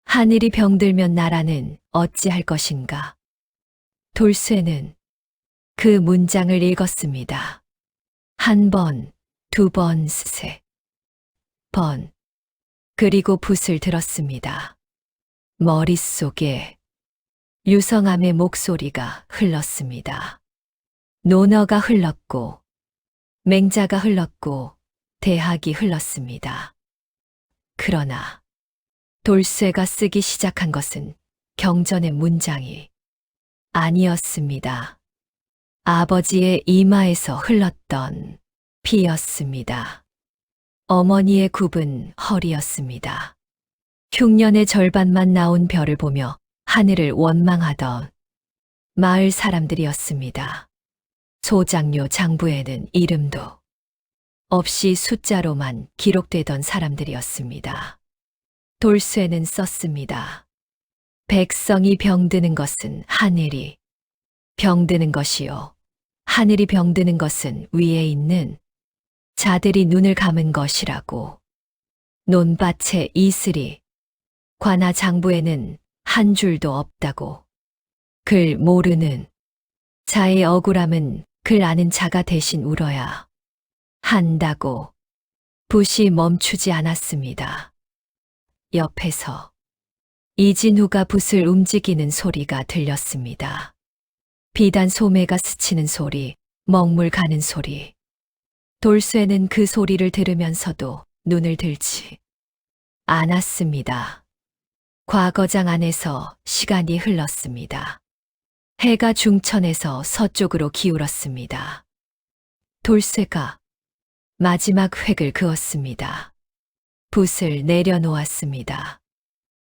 하늘이 병들면 나라는 어찌할 것인가. 돌쇠는 그 문장을 읽었습니다. 한 번, 두 번, 세 번. 그리고 붓을 들었습니다. 머릿속에 유성암의 목소리가 흘렀습니다. 논어가 흘렀고, 맹자가 흘렀고, 대학이 흘렀습니다. 그러나 돌쇠가 쓰기 시작한 것은 경전의 문장이 아니었습니다. 아버지의 이마에서 흘렀던 피였습니다. 어머니의 굽은 허리였습니다. 흉년의 절반만 나온 별을 보며 하늘을 원망하던 마을 사람들이었습니다. 소장료 장부에는 이름도 없이 숫자로만 기록되던 사람들이었습니다. 돌쇠는 썼습니다. 백성이 병드는 것은 하늘이 병드는 것이요. 하늘이 병드는 것은 위에 있는 자들이 눈을 감은 것이라고. 논밭에 이슬이 관아 장부에는 한 줄도 없다고. 글 모르는 자의 억울함은 글 아는 자가 대신 울어야 한다고. 붓이 멈추지 않았습니다. 옆에서 이진후가 붓을 움직이는 소리가 들렸습니다. 비단 소매가 스치는 소리, 먹물 가는 소리. 돌쇠는 그 소리를 들으면서도 눈을 들지 않았습니다. 과거장 안에서 시간이 흘렀습니다. 해가 중천에서 서쪽으로 기울었습니다. 돌쇠가 마지막 획을 그었습니다. 붓을 내려놓았습니다.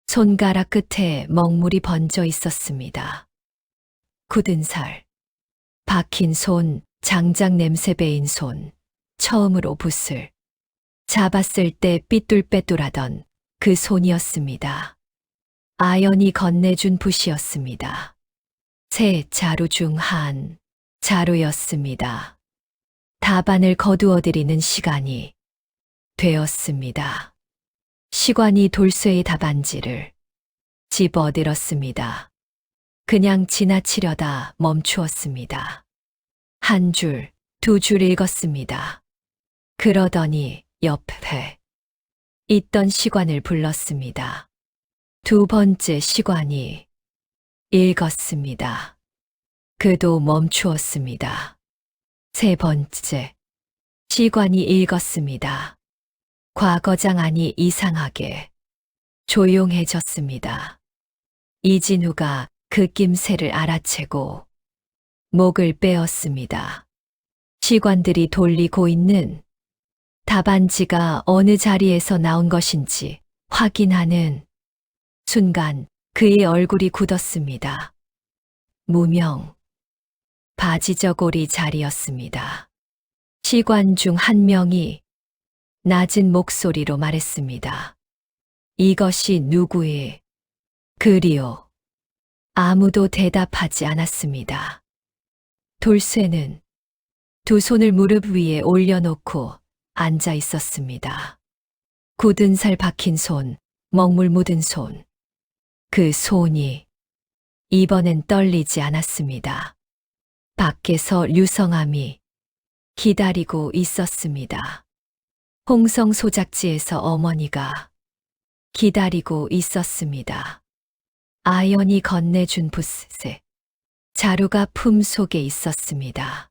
손가락 끝에 먹물이 번져 있었습니다. 굳은 살, 박힌 손, 장작 냄새 배인 손, 처음으로 붓을 잡았을 때 삐뚤빼뚤하던 그 손이었습니다. 아연이 건네준 붓이었습니다. 세 자루 중 한 자루였습니다. 답안을 거두어드리는 시간이 되었습니다. 시관이 돌쇠의 답안지를 집어들었습니다. 그냥 지나치려다 멈추었습니다. 한 줄, 두 줄 읽었습니다. 그러더니 옆에 있던 시관을 불렀습니다. 두 번째 시관이 읽었습니다. 그도 멈추었습니다. 세 번째 시관이 읽었습니다. 과거장 안이 이상하게 조용해졌습니다. 이진후가 그 낌새를 알아채고 목을 빼었습니다. 시관들이 돌리고 있는 답안지가 어느 자리에서 나온 것인지 확인하는 순간 그의 얼굴이 굳었습니다. 무명, 바지저고리 자리였습니다. 시관 중 한 명이 낮은 목소리로 말했습니다. 이것이 누구의 글이요? 아무도 대답하지 않았습니다. 돌쇠는 두 손을 무릎 위에 올려놓고 앉아 있었습니다. 굳은 살 박힌 손, 먹물 묻은 손. 그 손이 이번엔 떨리지 않았습니다. 밖에서 류성암이 기다리고 있었습니다. 홍성 소작지에서 어머니가 기다리고 있었습니다. 아연이 건네준 붓새, 자루가 품 속에 있었습니다.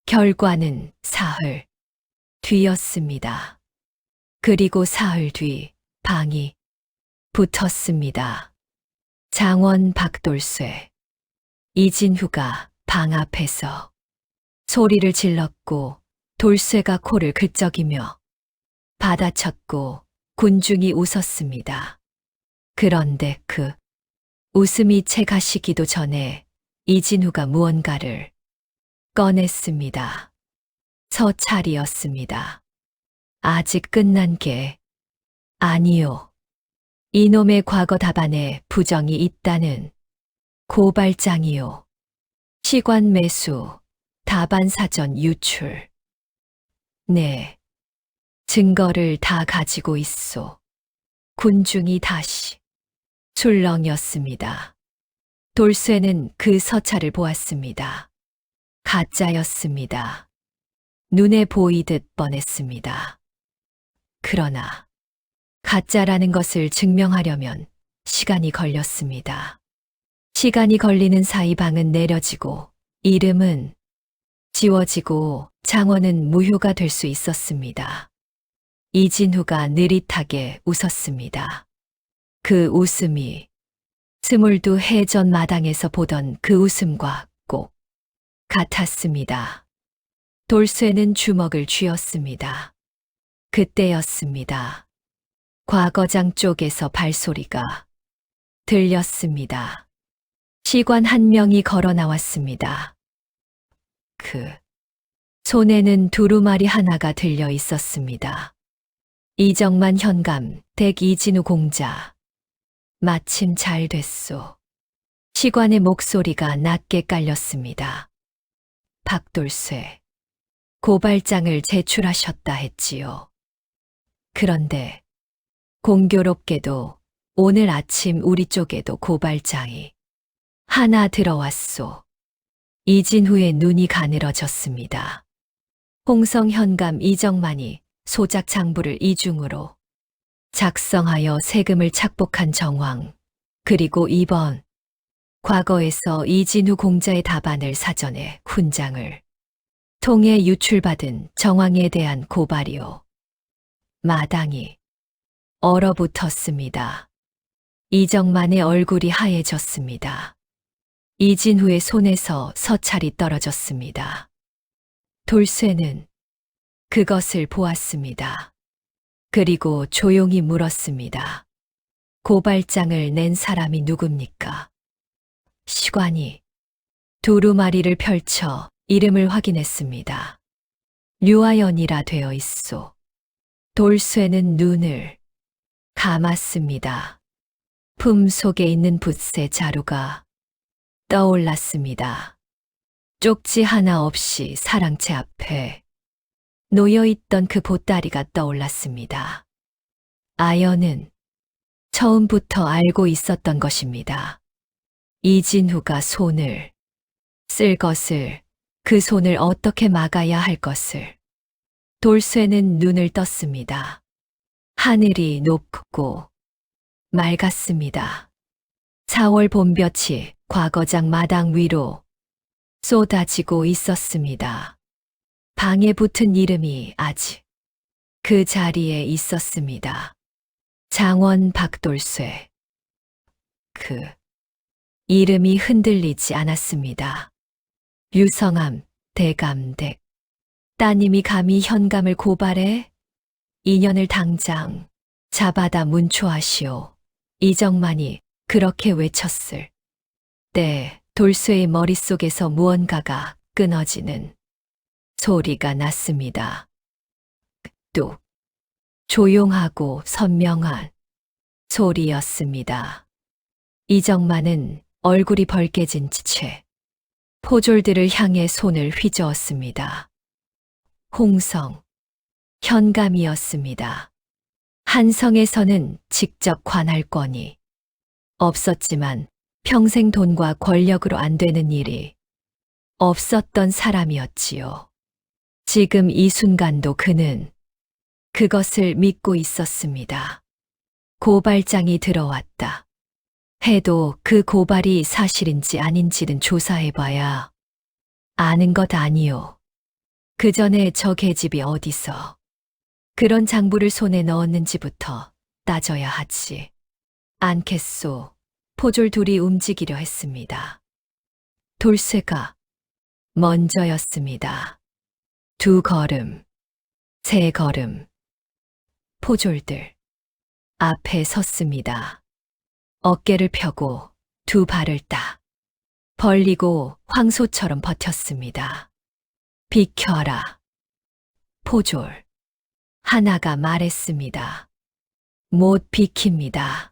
결과는 사흘 뒤였습니다. 그리고 사흘 뒤 방이 붙었습니다. 장원 박돌쇠, 이진후가 방 앞에서 소리를 질렀고 돌쇠가 코를 긁적이며 받아쳤고 군중이 웃었습니다. 그런데 그 웃음이 채 가시기도 전에 이진후가 무언가를 꺼냈습니다. 서찰이었습니다. 아직 끝난 게 아니요. 이놈의 과거 답안에 부정이 있다는 고발장이요. 시관 매수, 답안 사전 유출. 네. 증거를 다 가지고 있소. 군중이 다시 술렁였습니다. 돌쇠는 그 서찰을 보았습니다. 가짜였습니다. 눈에 보이듯 뻔했습니다. 그러나 가짜라는 것을 증명하려면 시간이 걸렸습니다. 시간이 걸리는 사이 방은 내려지고 이름은 지워지고 장원은 무효가 될 수 있었습니다. 이진후가 느릿하게 웃었습니다. 그 웃음이 22해 전 마당에서 보던 그 웃음과 꼭 같았습니다. 돌쇠는 주먹을 쥐었습니다. 그때였습니다. 과거장 쪽에서 발소리가 들렸습니다. 시관 한 명이 걸어 나왔습니다. 그 손에는 두루마리 하나가 들려 있었습니다. 이정만 현감, 댁 이진우 공자. 마침 잘 됐소. 시관의 목소리가 낮게 깔렸습니다. 박돌쇠, 고발장을 제출하셨다 했지요. 그런데 공교롭게도 오늘 아침 우리 쪽에도 고발장이 하나 들어왔소. 이진후의 눈이 가늘어졌습니다. 홍성 현감 이정만이 소작 장부를 이중으로 작성하여 세금을 착복한 정황, 그리고 이번 과거에서 이진후 공자의 답안을 사전에 훈장을 통해 유출받은 정황에 대한 고발이요. 마당이 얼어붙었습니다. 이정만의 얼굴이 하얘졌습니다. 이진후의 손에서 서찰이 떨어졌습니다. 돌쇠는 그것을 보았습니다. 그리고 조용히 물었습니다. 고발장을 낸 사람이 누굽니까? 시관이 두루마리를 펼쳐 이름을 확인했습니다. 류아연이라 되어 있소. 돌쇠는 눈을 감았습니다. 품 속에 있는 붓새 자루가 떠올랐습니다. 쪽지 하나 없이 사랑채 앞에 놓여있던 그 보따리가 떠올랐습니다. 아연은 처음부터 알고 있었던 것입니다. 이진후가 손을 쓸 것을, 그 손을 어떻게 막아야 할 것을. 돌쇠는 눈을 떴습니다. 하늘이 높고 맑았습니다. 4월 봄볕이 과거장 마당 위로 쏟아지고 있었습니다. 방에 붙은 이름이 아직 그 자리에 있었습니다. 장원 박돌쇠. 그 이름이 흔들리지 않았습니다. 류성암, 대감댁. 따님이 감히 현감을 고발해? 인연을 당장 잡아다 문초하시오. 이정만이 그렇게 외쳤을 때 돌쇠의 머릿속에서 무언가가 끊어지는 소리가 났습니다. 뚝. 조용하고 선명한 소리였습니다. 이정만은 얼굴이 벌개진 채 포졸들을 향해 손을 휘저었습니다. 홍성, 현감이었습니다. 한성에서는 직접 관할권이 없었지만 평생 돈과 권력으로 안 되는 일이 없었던 사람이었지요. 지금 이 순간도 그는 그것을 믿고 있었습니다. 고발장이 들어왔다 해도 그 고발이 사실인지 아닌지는 조사해봐야 아는 것 아니요. 그 전에 저 계집이 어디서 그런 장부를 손에 넣었는지부터 따져야 하지. 않겠소. 포졸 둘이 움직이려 했습니다. 돌쇠가 먼저였습니다. 2걸음, 3걸음. 포졸들 앞에 섰습니다. 어깨를 펴고 2발을 딱 벌리고 황소처럼 버텼습니다. 비켜라. 포졸 하나가 말했습니다. 못 비킵니다.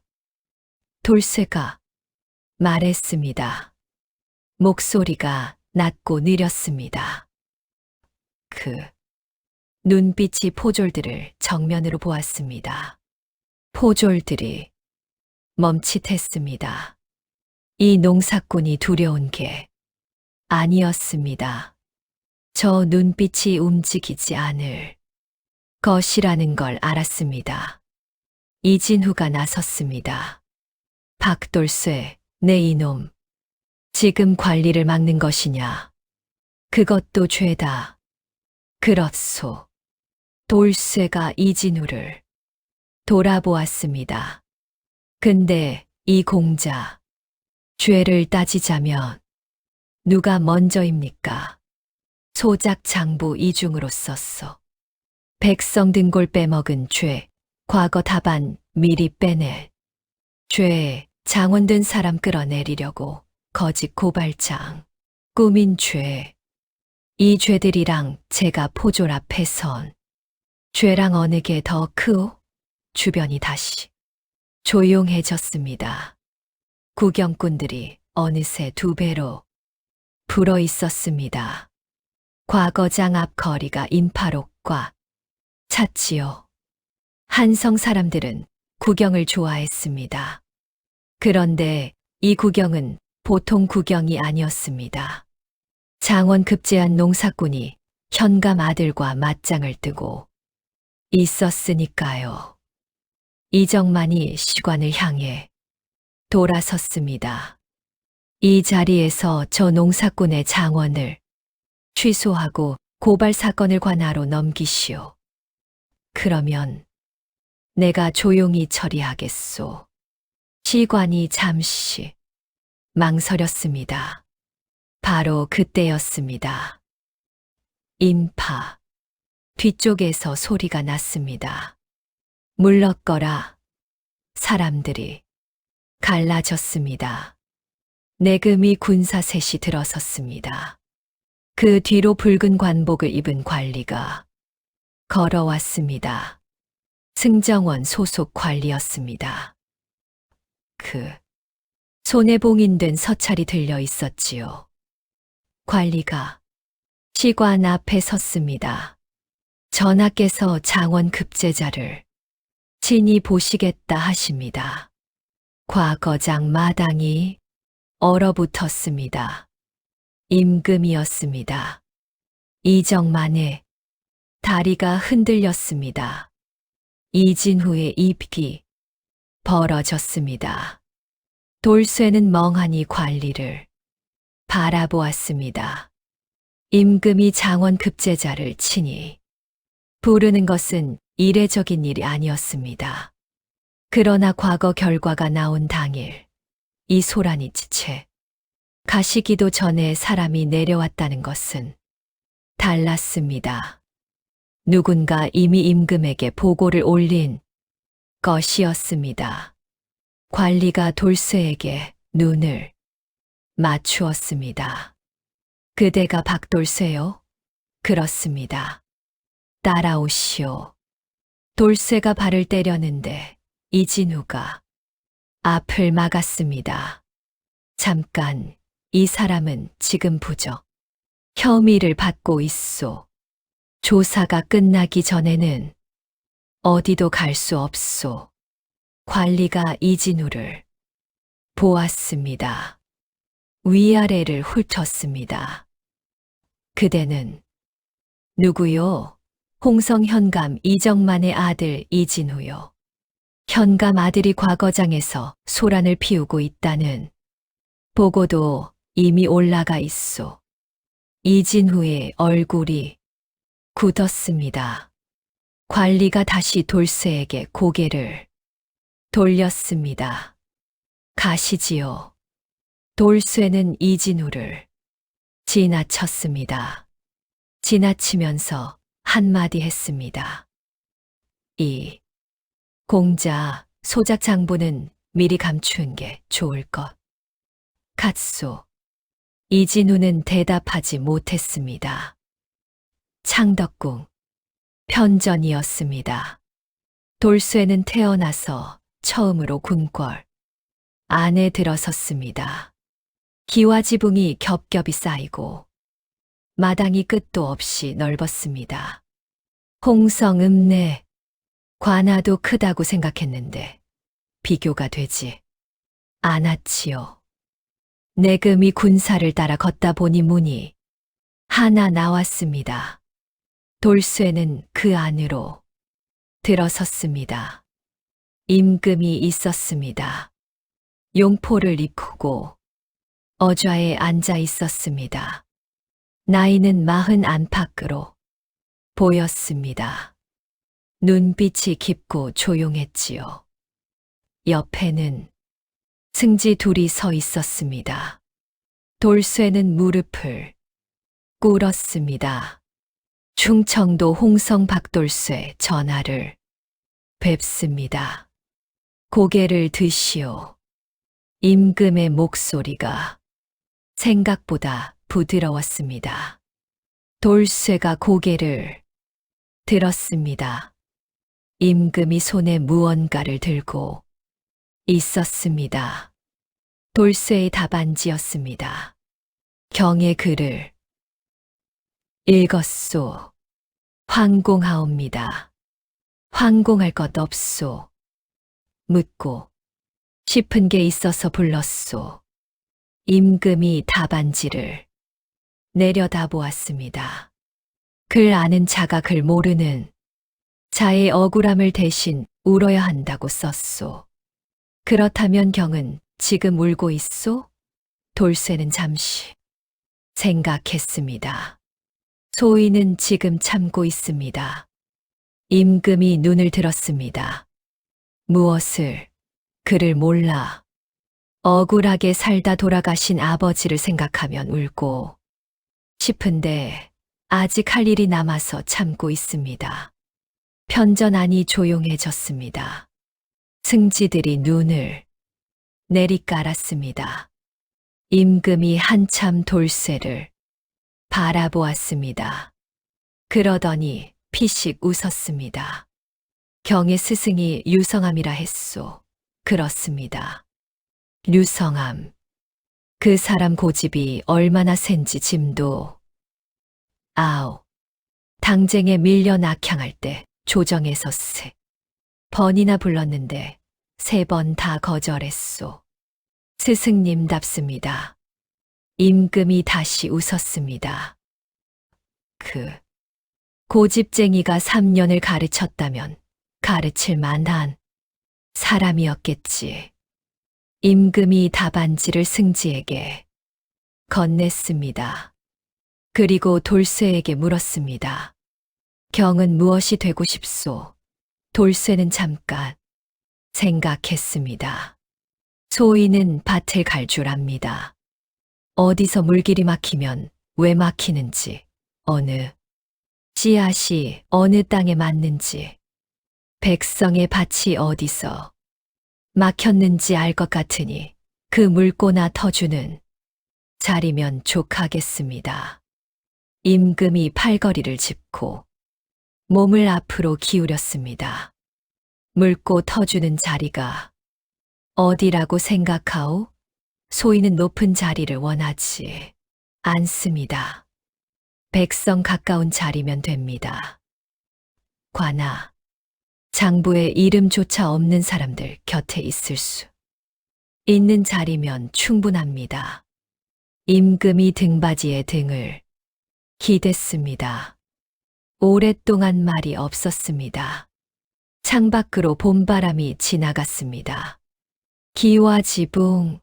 돌쇠가 말했습니다. 목소리가 낮고 느렸습니다. 그 눈빛이 포졸들을 정면으로 보았습니다. 포졸들이 멈칫했습니다. 이 농사꾼이 두려운 게 아니었습니다. 저 눈빛이 움직이지 않을 것이라는 걸 알았습니다. 이진후가 나섰습니다. 박돌쇠, 내 이놈. 지금 관리를 막는 것이냐? 그것도 죄다. 그렇소. 돌쇠가 이진후를 돌아보았습니다. 근데 이 공자, 죄를 따지자면 누가 먼저입니까? 소작 장부 이중으로 썼소. 백성 등골 빼먹은 죄, 과거 답안 미리 빼낼 죄, 장원든 사람 끌어내리려고 거짓 고발장, 꾸민 죄. 이 죄들이랑 제가 포졸 앞에 선 죄랑 어느 게 더 크오? 주변이 다시 조용해졌습니다. 구경꾼들이 어느새 2배로 불어 있었습니다. 과거장 앞 거리가 인파록과 찼지요. 한성 사람들은 구경을 좋아했습니다. 그런데 이 구경은 보통 구경이 아니었습니다. 장원 급제한 농사꾼이 현감 아들과 맞짱을 뜨고 있었으니까요. 이정만이 시관을 향해 돌아섰습니다. 이 자리에서 저 농사꾼의 장원을 취소하고 고발 사건을 관하로 넘기시오. 그러면 내가 조용히 처리하겠소. 시관이 잠시 망설였습니다. 바로 그때였습니다. 인파. 뒤쪽에서 소리가 났습니다. 물러거라. 사람들이 갈라졌습니다. 내금이 군사 셋이 들어섰습니다. 그 뒤로 붉은 관복을 입은 관리가 걸어왔습니다. 승정원 소속 관리였습니다. 그 손에 봉인된 서찰이 들려 있었지요. 관리가 시관 앞에 섰습니다. 전하께서 장원 급제자를 친히 보시겠다 하십니다. 과거장 마당이 얼어붙었습니다. 임금이었습니다. 이정만의 다리가 흔들렸습니다. 이진후의 입기 벌어졌습니다. 돌쇠는 멍하니 관리를 바라보았습니다. 임금이 장원 급제자를 친히 부르는 것은 이례적인 일이 아니었습니다. 그러나 과거 결과가 나온 당일 이 소란이 지체 가시기도 전에 사람이 내려왔다는 것은 달랐습니다. 누군가 이미 임금에게 보고를 올린 것이었습니다. 관리가 돌쇠에게 눈을 맞추었습니다. 그대가 박돌쇠요? 그렇습니다. 따라오시오. 돌쇠가 발을 때렸는데 이진우가 앞을 막았습니다. 잠깐, 이 사람은 지금 부적 혐의를 받고 있소. 조사가 끝나기 전에는 어디도 갈 수 없소. 관리가 이진우를 보았습니다. 위아래를 훑었습니다. 그대는 누구요? 홍성 현감 이정만의 아들 이진우요. 현감 아들이 과거장에서 소란을 피우고 있다는 보고도 이미 올라가 있소. 이진우의 얼굴이 굳었습니다. 관리가 다시 돌쇠에게 고개를 돌렸습니다. 가시지요. 돌쇠는 이진우를 지나쳤습니다. 지나치면서 한마디 했습니다. 이 공자 소작 장부는 미리 감추는 게 좋을 것 같소. 이진우는 대답하지 못했습니다. 창덕궁 편전이었습니다. 돌쇠는 태어나서 처음으로 궁궐 안에 들어섰습니다. 기와지붕이 겹겹이 쌓이고 마당이 끝도 없이 넓었습니다. 홍성 읍내 관아도 크다고 생각했는데 비교가 되지 않았지요. 내금이 군사를 따라 걷다 보니 문이 하나 나왔습니다. 돌쇠는 그 안으로 들어섰습니다. 임금이 있었습니다. 용포를 입고 어좌에 앉아 있었습니다. 나이는 40 안팎으로 보였습니다. 눈빛이 깊고 조용했지요. 옆에는 승지 둘이 서 있었습니다. 돌쇠는 무릎을 꿇었습니다. 충청도 홍성 박돌쇠 전하를 뵙습니다. 고개를 드시오. 임금의 목소리가 생각보다 부드러웠습니다. 돌쇠가 고개를 들었습니다. 임금이 손에 무언가를 들고 있었습니다. 돌쇠의 답안지였습니다. 경의 글을 읽었소. 황공하옵니다. 황공할 것 없소. 묻고 싶은 게 있어서 불렀소. 임금이 답안지를 내려다보았습니다. 글 아는 자가 글 모르는 자의 억울함을 대신 울어야 한다고 썼소. 그렇다면 경은 지금 울고 있소? 돌쇠는 잠시 생각했습니다. 소인은 지금 참고 있습니다. 임금이 눈을 들었습니다. 무엇을 그를 몰라 억울하게 살다 돌아가신 아버지를 생각하면 울고 싶은데 아직 할 일이 남아서 참고 있습니다. 편전 안이 조용해졌습니다. 승지들이 눈을 내리깔았습니다. 임금이 한참 돌쇠를 바라보았습니다. 그러더니 피식 웃었습니다. 경의 스승이 유성암이라 했소. 그렇습니다. 유성암. 그 사람 고집이 얼마나 센지 짐도 아오. 당쟁에 밀려 낙향할 때 조정에서 3번이나 불렀는데 3번 다 거절했소. 스승님답습니다. 임금이 다시 웃었습니다. 그 고집쟁이가 3년을 가르쳤다면 가르칠 만한 사람이었겠지. 임금이 답안지를 승지에게 건넸습니다. 그리고 돌쇠에게 물었습니다. 경은 무엇이 되고 싶소? 돌쇠는 잠깐 생각했습니다. 소인은 밭을 갈 줄 압니다. 어디서 물길이 막히면 왜 막히는지, 어느 씨앗이 어느 땅에 맞는지, 백성의 밭이 어디서 막혔는지 알 것 같으니 그 물꼬나 터주는 자리면 족하겠습니다. 임금이 팔걸이를 짚고 몸을 앞으로 기울였습니다. 묽고 터주는 자리가 어디라고 생각하오? 소인은 높은 자리를 원하지 않습니다. 백성 가까운 자리면 됩니다. 관아, 장부의 이름조차 없는 사람들 곁에 있을 수 있는 자리면 충분합니다. 임금이 등받이에 등을 기댔습니다. 오랫동안 말이 없었습니다. 창밖으로 봄바람이 지나갔습니다. 기와 지붕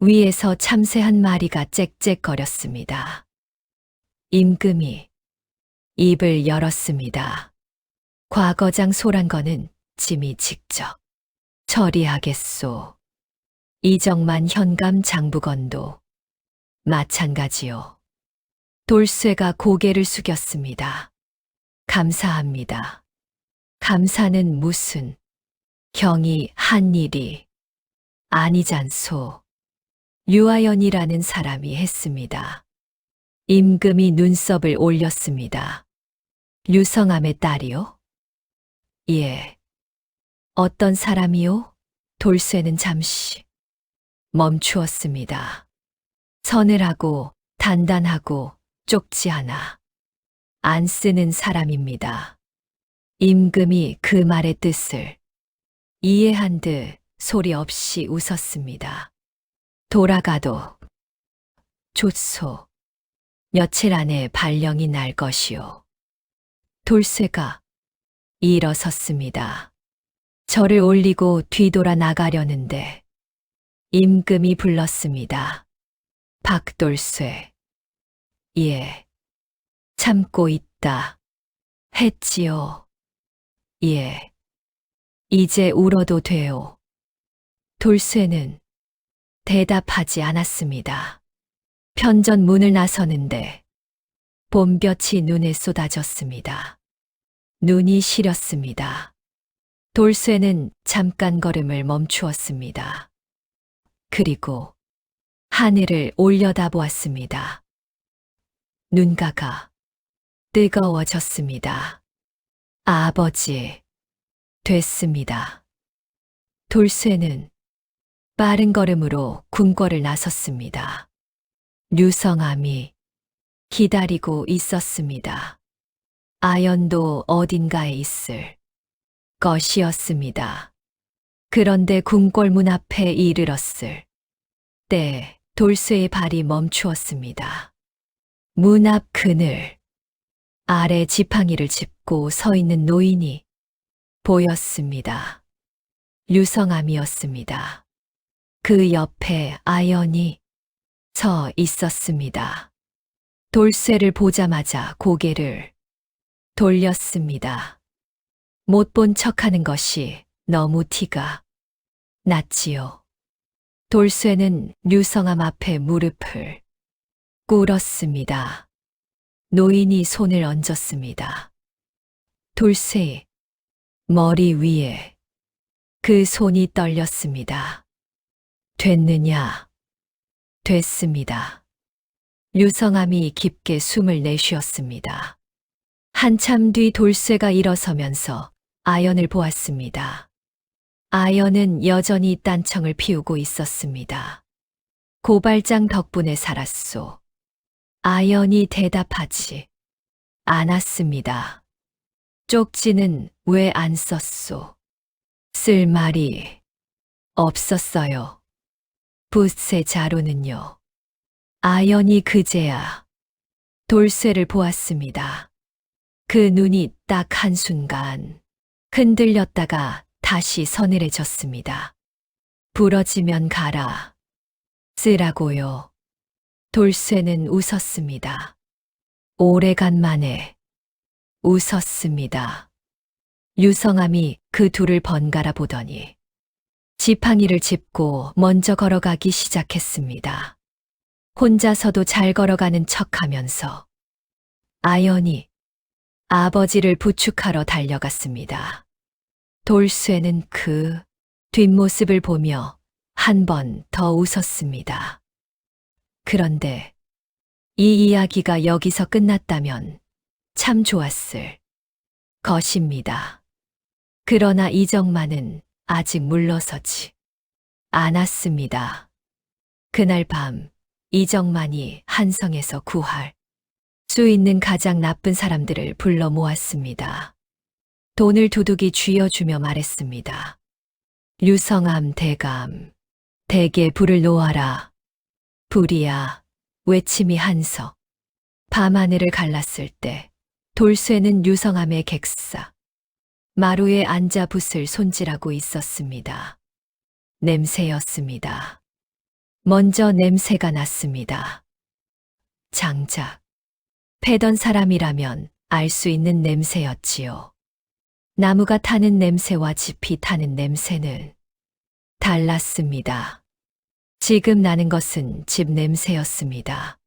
위에서 참새 한 마리가 짹짹거렸습니다. 임금이 입을 열었습니다. 과거장 소란거는 짐이 직접 처리하겠소. 이정만 현감 장부건도 마찬가지요. 돌쇠가 고개를 숙였습니다. 감사합니다. 감사는 무슨 경이 한 일이 아니잖소. 유아연이라는 사람이 했습니다. 임금이 눈썹을 올렸습니다. 류성암의 딸이요? 예. 어떤 사람이요? 돌쇠는 잠시 멈추었습니다. 서늘하고 단단하고 쪽지 하나 안 쓰는 사람입니다. 임금이 그 말의 뜻을 이해한 듯 소리 없이 웃었습니다. 돌아가도 좋소. 며칠 안에 발령이 날 것이요. 돌쇠가 일어섰습니다. 저를 올리고 뒤돌아 나가려는데 임금이 불렀습니다. 박돌쇠. 예. 참고 있다. 했지요. 예. 이제 울어도 돼요. 돌쇠는 대답하지 않았습니다. 편전 문을 나서는데 봄볕이 눈에 쏟아졌습니다. 눈이 시렸습니다. 돌쇠는 잠깐 걸음을 멈추었습니다. 그리고 하늘을 올려다보았습니다. 눈가가 뜨거워졌습니다. 아버지, 됐습니다. 돌쇠는 빠른 걸음으로 궁궐을 나섰습니다. 류성암이 기다리고 있었습니다. 아연도 어딘가에 있을 것이었습니다. 그런데 궁궐문 앞에 이르렀을 때 돌쇠의 발이 멈추었습니다. 문 앞 그늘 아래 지팡이를 짚고 서 있는 노인이 보였습니다. 류성암이었습니다. 그 옆에 아연이 서 있었습니다. 돌쇠를 보자마자 고개를 돌렸습니다. 못 본 척하는 것이 너무 티가 났지요. 돌쇠는 류성암 앞에 무릎을 꿇었습니다. 노인이 손을 얹었습니다. 돌쇠의 머리 위에 그 손이 떨렸습니다. 됐느냐? 됐습니다. 류성암이 깊게 숨을 내쉬었습니다. 한참 뒤 돌쇠가 일어서면서 아연을 보았습니다. 아연은 여전히 딴청을 피우고 있었습니다. 고발장 덕분에 살았소. 아연이 대답하지 않았습니다. 쪽지는 왜 안 썼소? 쓸 말이 없었어요. 붓의 자루는요. 아연이 그제야 돌쇠를 보았습니다. 그 눈이 딱 한순간 흔들렸다가 다시 서늘해졌습니다. 부러지면 가라. 쓰라고요. 돌쇠는 웃었습니다. 오래간만에 웃었습니다. 류성암이 그 둘을 번갈아 보더니 지팡이를 짚고 먼저 걸어가기 시작했습니다. 혼자서도 잘 걸어가는 척하면서 아연이 아버지를 부축하러 달려갔습니다. 돌쇠는 그 뒷모습을 보며 한 번 더 웃었습니다. 그런데 이 이야기가 여기서 끝났다면 참 좋았을 것입니다. 그러나 이정만은 아직 물러서지 않았습니다. 그날 밤 이정만이 한성에서 구할 수 있는 가장 나쁜 사람들을 불러 모았습니다. 돈을 두둑이 쥐어주며 말했습니다. 류성암 대감, 대게 불을 놓아라. 불이야, 외침이 한서. 밤하늘을 갈랐을 때 돌쇠는 류성암의 객사 마루에 앉아 붓을 손질하고 있었습니다. 냄새였습니다. 먼저 냄새가 났습니다. 장작 패던 사람이라면 알 수 있는 냄새였지요. 나무가 타는 냄새와 짚이 타는 냄새는 달랐습니다. 지금 나는 것은 집 냄새였습니다.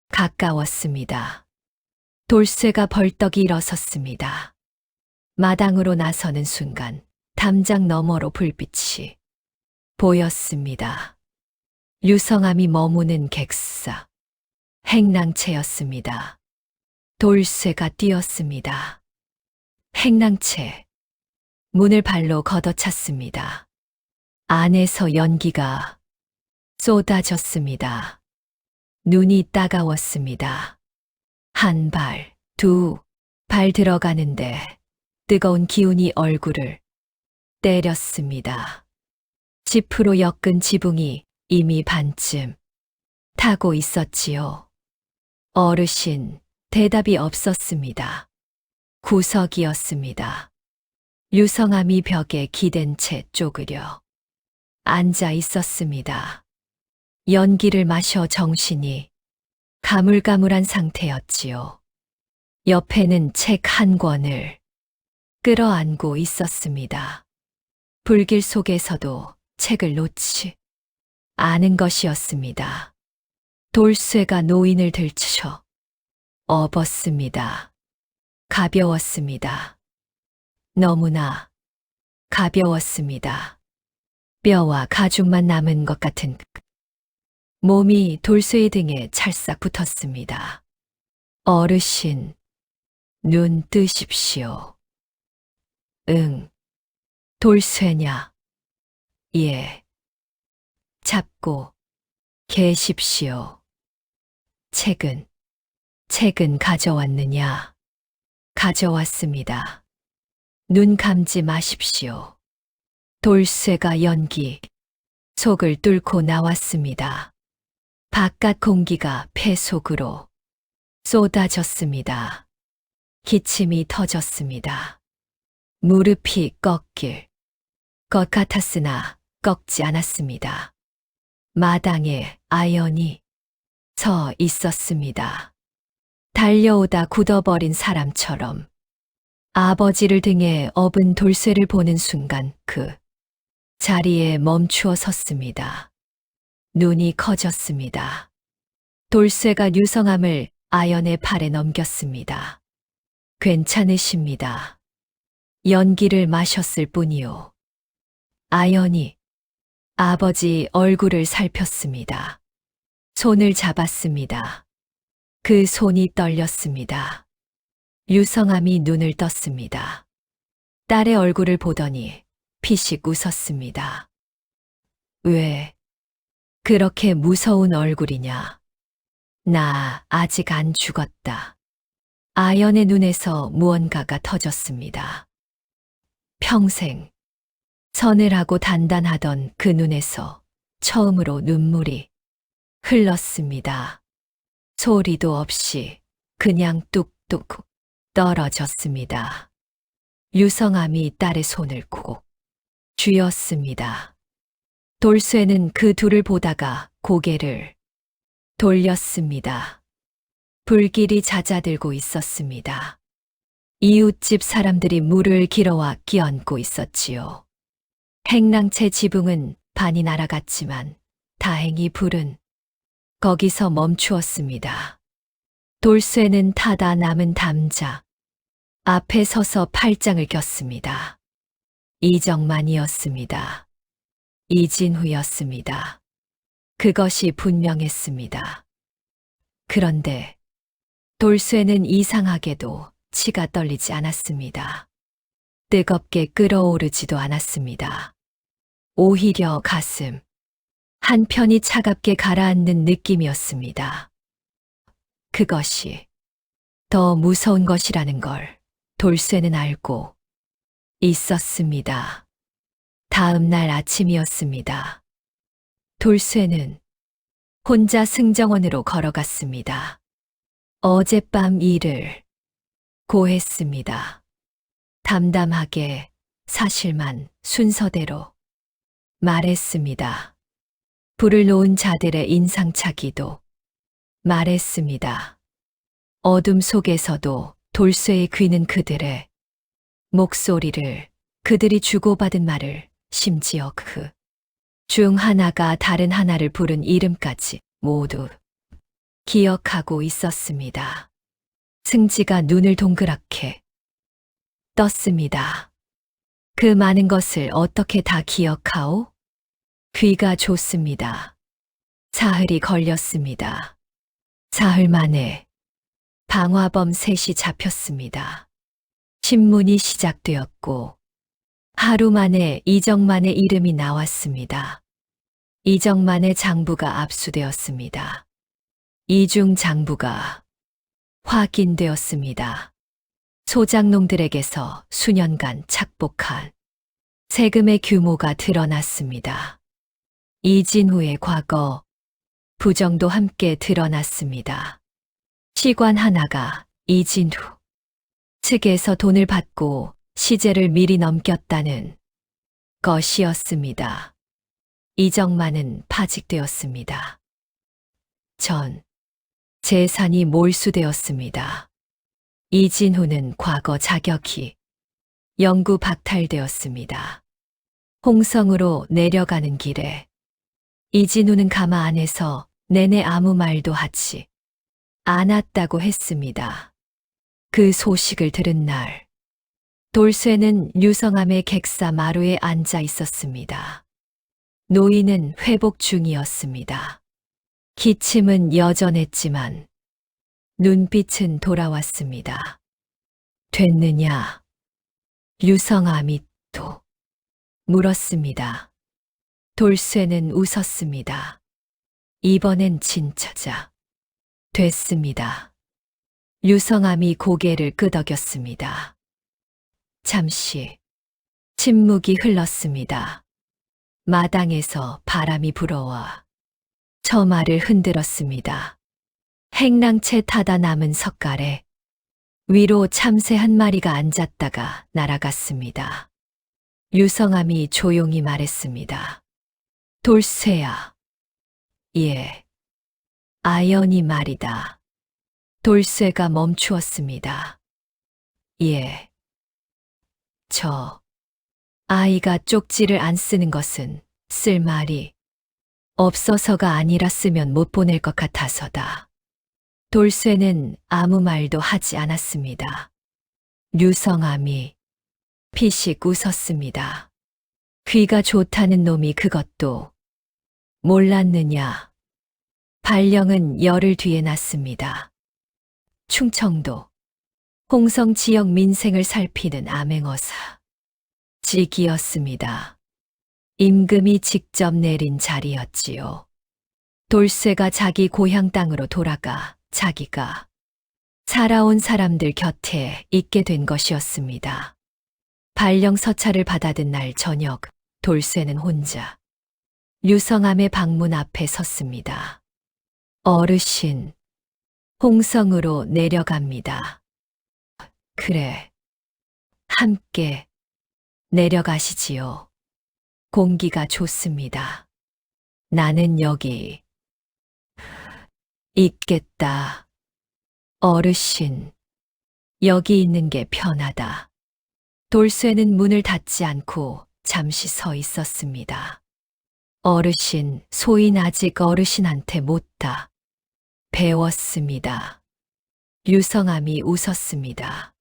가까웠습니다. 돌쇠가 벌떡 일어섰습니다. 마당으로 나서는 순간 담장 너머로 불빛이 보였습니다. 류성암이 머무는 객사, 행랑채였습니다. 돌쇠가 뛰었습니다. 행랑채, 문을 발로 걷어찼습니다. 안에서 연기가 쏟아졌습니다. 눈이 따가웠습니다. 한 발, 두 발 들어가는데 뜨거운 기운이 얼굴을 때렸습니다. 지프로 엮은 지붕이 이미 반쯤 타고 있었지요. 어르신, 대답이 없었습니다. 구석이었습니다. 류성암이 벽에 기댄 채 쪼그려 앉아 있었습니다. 연기를 마셔 정신이 가물가물한 상태였지요. 옆에는 책 한 권을 끌어안고 있었습니다. 불길 속에서도 책을 놓지 않은 것이었습니다. 돌쇠가 노인을 들쳐 업었습니다. 가벼웠습니다. 너무나 가벼웠습니다. 뼈와 가죽만 남은 것 같은 몸이 돌쇠의 등에 찰싹 붙었습니다. 어르신, 눈 뜨십시오. 응. 돌쇠냐? 예. 잡고 계십시오. 책은 가져왔느냐? 가져왔습니다. 눈 감지 마십시오. 돌쇠가 연기 속을 뚫고 나왔습니다. 바깥 공기가 폐 속으로 쏟아졌습니다. 기침이 터졌습니다. 무릎이 꺾일 것 같았으나 꺾지 않았습니다. 마당에 아연이 서 있었습니다. 달려오다 굳어버린 사람처럼 아버지를 등에 업은 돌쇠를 보는 순간 그 자리에 멈추어 섰습니다. 눈이 커졌습니다. 돌쇠가 류성암을 아연의 팔에 넘겼습니다. 괜찮으십니다. 연기를 마셨을 뿐이요. 아연이 아버지 얼굴을 살폈습니다. 손을 잡았습니다. 그 손이 떨렸습니다. 류성암이 눈을 떴습니다. 딸의 얼굴을 보더니 피식 웃었습니다. 왜 그렇게 무서운 얼굴이냐? 나 아직 안 죽었다. 아연의 눈에서 무언가가 터졌습니다. 평생 서늘하고 단단하던 그 눈에서 처음으로 눈물이 흘렀습니다. 소리도 없이 그냥 뚝뚝 떨어졌습니다. 류성암이 딸의 손을 꼭 쥐었습니다. 돌쇠는 그 둘을 보다가 고개를 돌렸습니다. 불길이 잦아들고 있었습니다. 이웃집 사람들이 물을 길어와 끼얹고 있었지요. 행랑채 지붕은 반이 날아갔지만 다행히 불은 거기서 멈추었습니다. 돌쇠는 타다 남은 담자 앞에 서서 팔짱을 꼈습니다. 이정만이었습니다. 이진후였습니다. 그것이 분명했습니다. 그런데 돌쇠는 이상하게도 치가 떨리지 않았습니다. 뜨겁게 끓어오르지도 않았습니다. 오히려 가슴 한편이 차갑게 가라앉는 느낌이었습니다. 그것이 더 무서운 것이라는 걸 돌쇠는 알고 있었습니다. 다음 날 아침이었습니다. 돌쇠는 혼자 승정원으로 걸어갔습니다. 어젯밤 일을 고했습니다. 담담하게 사실만 순서대로 말했습니다. 불을 놓은 자들의 인상착의도 말했습니다. 어둠 속에서도 돌쇠의 귀는 그들의 목소리를, 그들이 주고받은 말을, 심지어 그 중 하나가 다른 하나를 부른 이름까지 모두 기억하고 있었습니다. 승지가 눈을 동그랗게 떴습니다. 그 많은 것을 어떻게 다 기억하오? 귀가 좋습니다. 사흘이 걸렸습니다. 사흘 만에 방화범 셋이 잡혔습니다. 신문이 시작되었고 하루 만에 이정만의 이름이 나왔습니다. 이정만의 장부가 압수되었습니다. 이중 장부가 확인되었습니다. 소장농들에게서 수년간 착복한 세금의 규모가 드러났습니다. 이진후의 과거, 부정도 함께 드러났습니다. 시관 하나가 이진후 측에서 돈을 받고 시제를 미리 넘겼다는 것이었습니다. 이정만은 파직되었습니다. 전 재산이 몰수되었습니다. 이진후는 과거 자격이 영구 박탈되었습니다. 홍성으로 내려가는 길에 이진후는 가마 안에서 내내 아무 말도 하지 않았다고 했습니다. 그 소식을 들은 날 돌쇠는 유성암의 객사 마루에 앉아 있었습니다. 노인은 회복 중이었습니다. 기침은 여전했지만 눈빛은 돌아왔습니다. 됐느냐? 유성암이 또 물었습니다. 돌쇠는 웃었습니다. 이번엔 진짜자. 됐습니다. 유성암이 고개를 끄덕였습니다. 잠시 침묵이 흘렀습니다. 마당에서 바람이 불어와 처마를 흔들었습니다. 행랑채 타다 남은 석갈에 위로 참새 한 마리가 앉았다가 날아갔습니다. 유성암이 조용히 말했습니다. 돌쇠야. 예. 아연이 말이다. 돌쇠가 멈추었습니다. 예. 저 아이가 쪽지를 안 쓰는 것은 쓸 말이 없어서가 아니라 쓰면 못 보낼 것 같아서다. 돌쇠는 아무 말도 하지 않았습니다. 유성암이 피식 웃었습니다. 귀가 좋다는 놈이 그것도 몰랐느냐. 발령은 열흘 뒤에 났습니다. 충청도 홍성 지역 민생을 살피는 암행어사 직이었습니다. 임금이 직접 내린 자리였지요. 돌쇠가 자기 고향 땅으로 돌아가 자기가 살아온 사람들 곁에 있게 된 것이었습니다. 발령 서찰을 받아든 날 저녁 돌쇠는 혼자 유성암의 방문 앞에 섰습니다. 어르신, 홍성으로 내려갑니다. 그래, 함께 내려가시지요. 공기가 좋습니다. 나는 여기 있겠다. 어르신, 여기 있는 게 편하다. 돌쇠는 문을 닫지 않고 잠시 서 있었습니다. 어르신, 소인 아직 어르신한테 못다 배웠습니다. 유성암이 웃었습니다.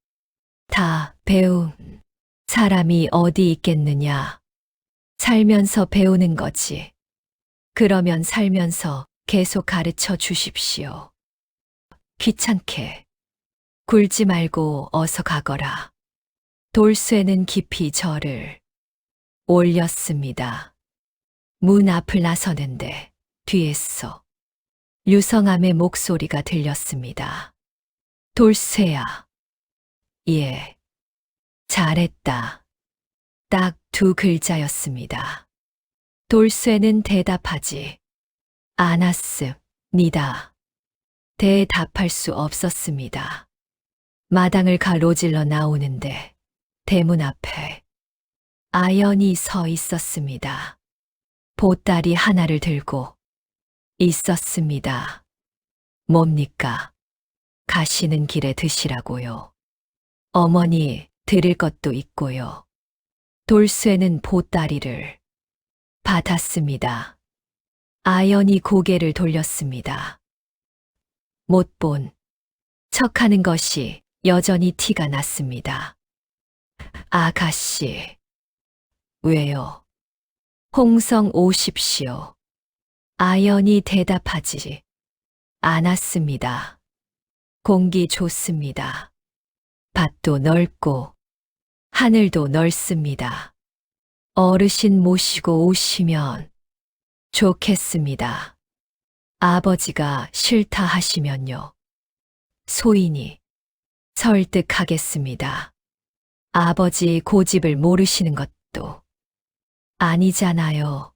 다 배운 사람이 어디 있겠느냐. 살면서 배우는 거지. 그러면 살면서 계속 가르쳐 주십시오. 귀찮게. 굴지 말고 어서 가거라. 돌쇠는 깊이 절을 올렸습니다. 문 앞을 나서는데 뒤에서 유성암의 목소리가 들렸습니다. 돌쇠야. 예. 잘했다. 딱 두 글자였습니다. 돌쇠는 대답하지 않았습니다. 대답할 수 없었습니다. 마당을 가로질러 나오는데 대문 앞에 아연이 서 있었습니다. 보따리 하나를 들고 있었습니다. 뭡니까? 가시는 길에 드시라고요. 어머니 드릴 것도 있고요. 돌쇠는 보따리를 받았습니다. 아연이 고개를 돌렸습니다. 못 본 척하는 것이 여전히 티가 났습니다. 아가씨. 왜요? 홍성 오십시오. 아연이 대답하지 않았습니다. 공기 좋습니다. 밭도 넓고 하늘도 넓습니다. 어르신 모시고 오시면 좋겠습니다. 아버지가 싫다 하시면요. 소인이 설득하겠습니다. 아버지 고집을 모르시는 것도 아니잖아요.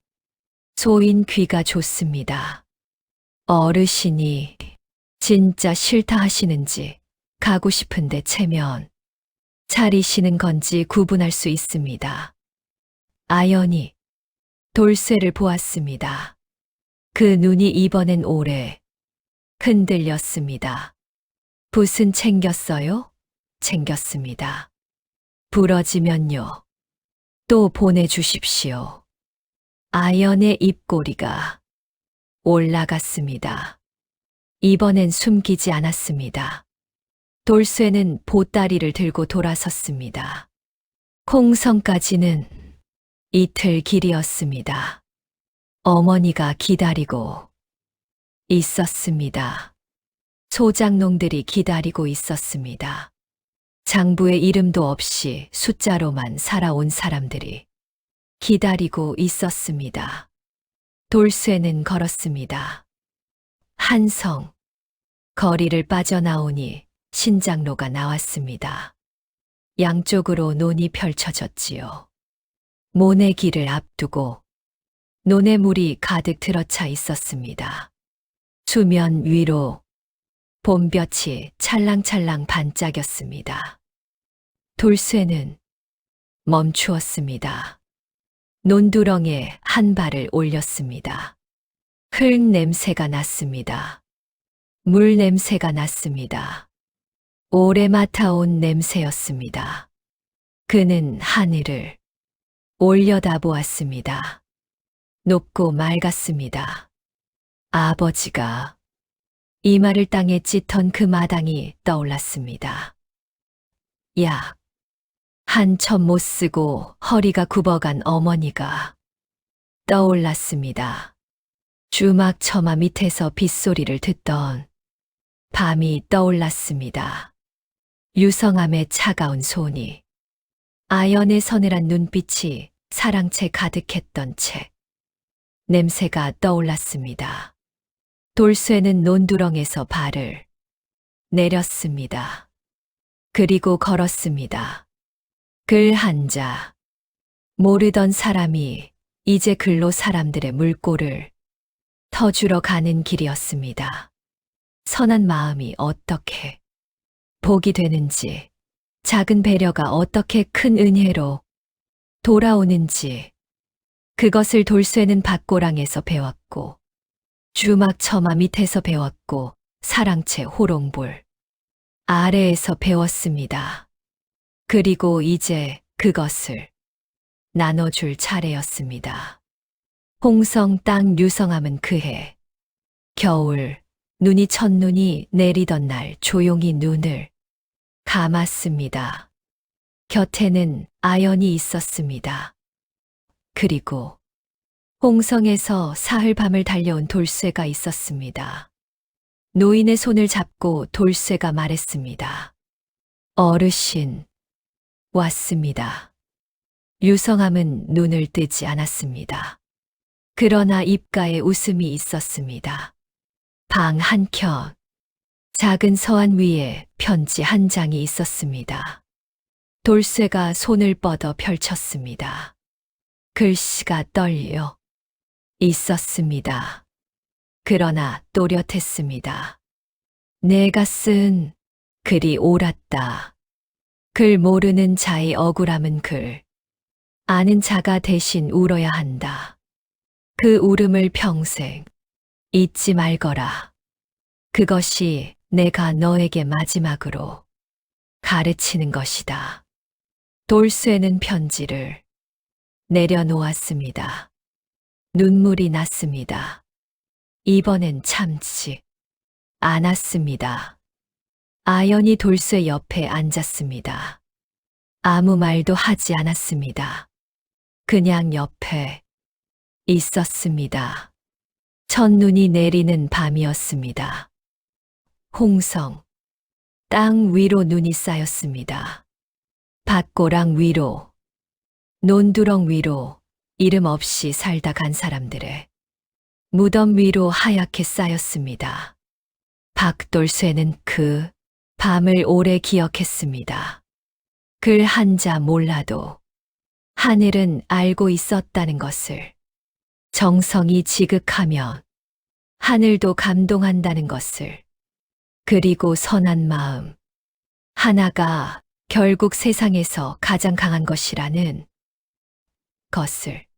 소인 귀가 좋습니다. 어르신이 진짜 싫다 하시는지 가고 싶은데 체면 차리시는 건지 구분할 수 있습니다. 아연이 돌쇠를 보았습니다. 그 눈이 이번엔 오래 흔들렸습니다. 붓은 챙겼어요? 챙겼습니다. 부러지면요. 또 보내주십시오. 아연의 입꼬리가 올라갔습니다. 이번엔 숨기지 않았습니다. 돌쇠는 보따리를 들고 돌아섰습니다. 콩성까지는 이틀 길이었습니다. 어머니가 기다리고 있었습니다. 소장농들이 기다리고 있었습니다. 장부의 이름도 없이 숫자로만 살아온 사람들이 기다리고 있었습니다. 돌쇠는 걸었습니다. 한성, 거리를 빠져나오니 신장로가 나왔습니다. 양쪽으로 논이 펼쳐졌지요. 모내 길을 앞두고 논에 물이 가득 들어차 있었습니다. 수면 위로 봄볕이 찰랑찰랑 반짝였습니다. 돌쇠는 멈추었습니다. 논두렁에 한 발을 올렸습니다. 흙 냄새가 났습니다. 물 냄새가 났습니다. 오래 맡아온 냄새였습니다. 그는 하늘을 올려다보았습니다. 높고 맑았습니다. 아버지가 이마를 땅에 찢던 그 마당이 떠올랐습니다. 약 한 첩 못 쓰고 허리가 굽어간 어머니가 떠올랐습니다. 주막 처마 밑에서 빗소리를 듣던 밤이 떠올랐습니다. 유성암의 차가운 손이, 아연의 서늘한 눈빛이 사랑채 가득했던 책, 냄새가 떠올랐습니다. 돌쇠는 논두렁에서 발을 내렸습니다. 그리고 걸었습니다. 글 한자. 모르던 사람이 이제 글로 사람들의 물꼬를 터주러 가는 길이었습니다. 선한 마음이 어떻게 복이 되는지, 작은 배려가 어떻게 큰 은혜로 돌아오는지, 그것을 돌쇠는 밭고랑에서 배웠고, 주막 처마 밑에서 배웠고, 사랑채 호롱불 아래에서 배웠습니다. 그리고 이제 그것을 나눠줄 차례였습니다. 홍성 땅 유성암은 그해 겨울 눈이 첫눈이 내리던 날 조용히 눈을 감았습니다. 곁에는 아연이 있었습니다. 그리고 홍성에서 사흘 밤을 달려온 돌쇠가 있었습니다. 노인의 손을 잡고 돌쇠가 말했습니다. 어르신, 왔습니다. 유성함은 눈을 뜨지 않았습니다. 그러나 입가에 웃음이 있었습니다. 방 한켠, 작은 서안 위에 편지 한 장이 있었습니다. 돌쇠가 손을 뻗어 펼쳤습니다. 글씨가 떨려 있었습니다. 그러나 또렷했습니다. 내가 쓴 글이 옳았다. 글 모르는 자의 억울함은 글. 아는 자가 대신 울어야 한다. 그 울음을 평생 잊지 말거라. 그것이 내가 너에게 마지막으로 가르치는 것이다. 돌쇠는 편지를 내려놓았습니다. 눈물이 났습니다. 이번엔 참지 않았습니다. 아연이 돌쇠 옆에 앉았습니다. 아무 말도 하지 않았습니다. 그냥 옆에 있었습니다. 첫눈이 내리는 밤이었습니다. 홍성, 땅 위로 눈이 쌓였습니다. 밭고랑 위로, 논두렁 위로 이름 없이 살다 간 사람들의 무덤 위로 하얗게 쌓였습니다. 박돌쇠는 그 밤을 오래 기억했습니다. 글 한자 몰라도 하늘은 알고 있었다는 것을, 정성이 지극하면 하늘도 감동한다는 것을, 그리고 선한 마음 하나가 결국 세상에서 가장 강한 것이라는 것을.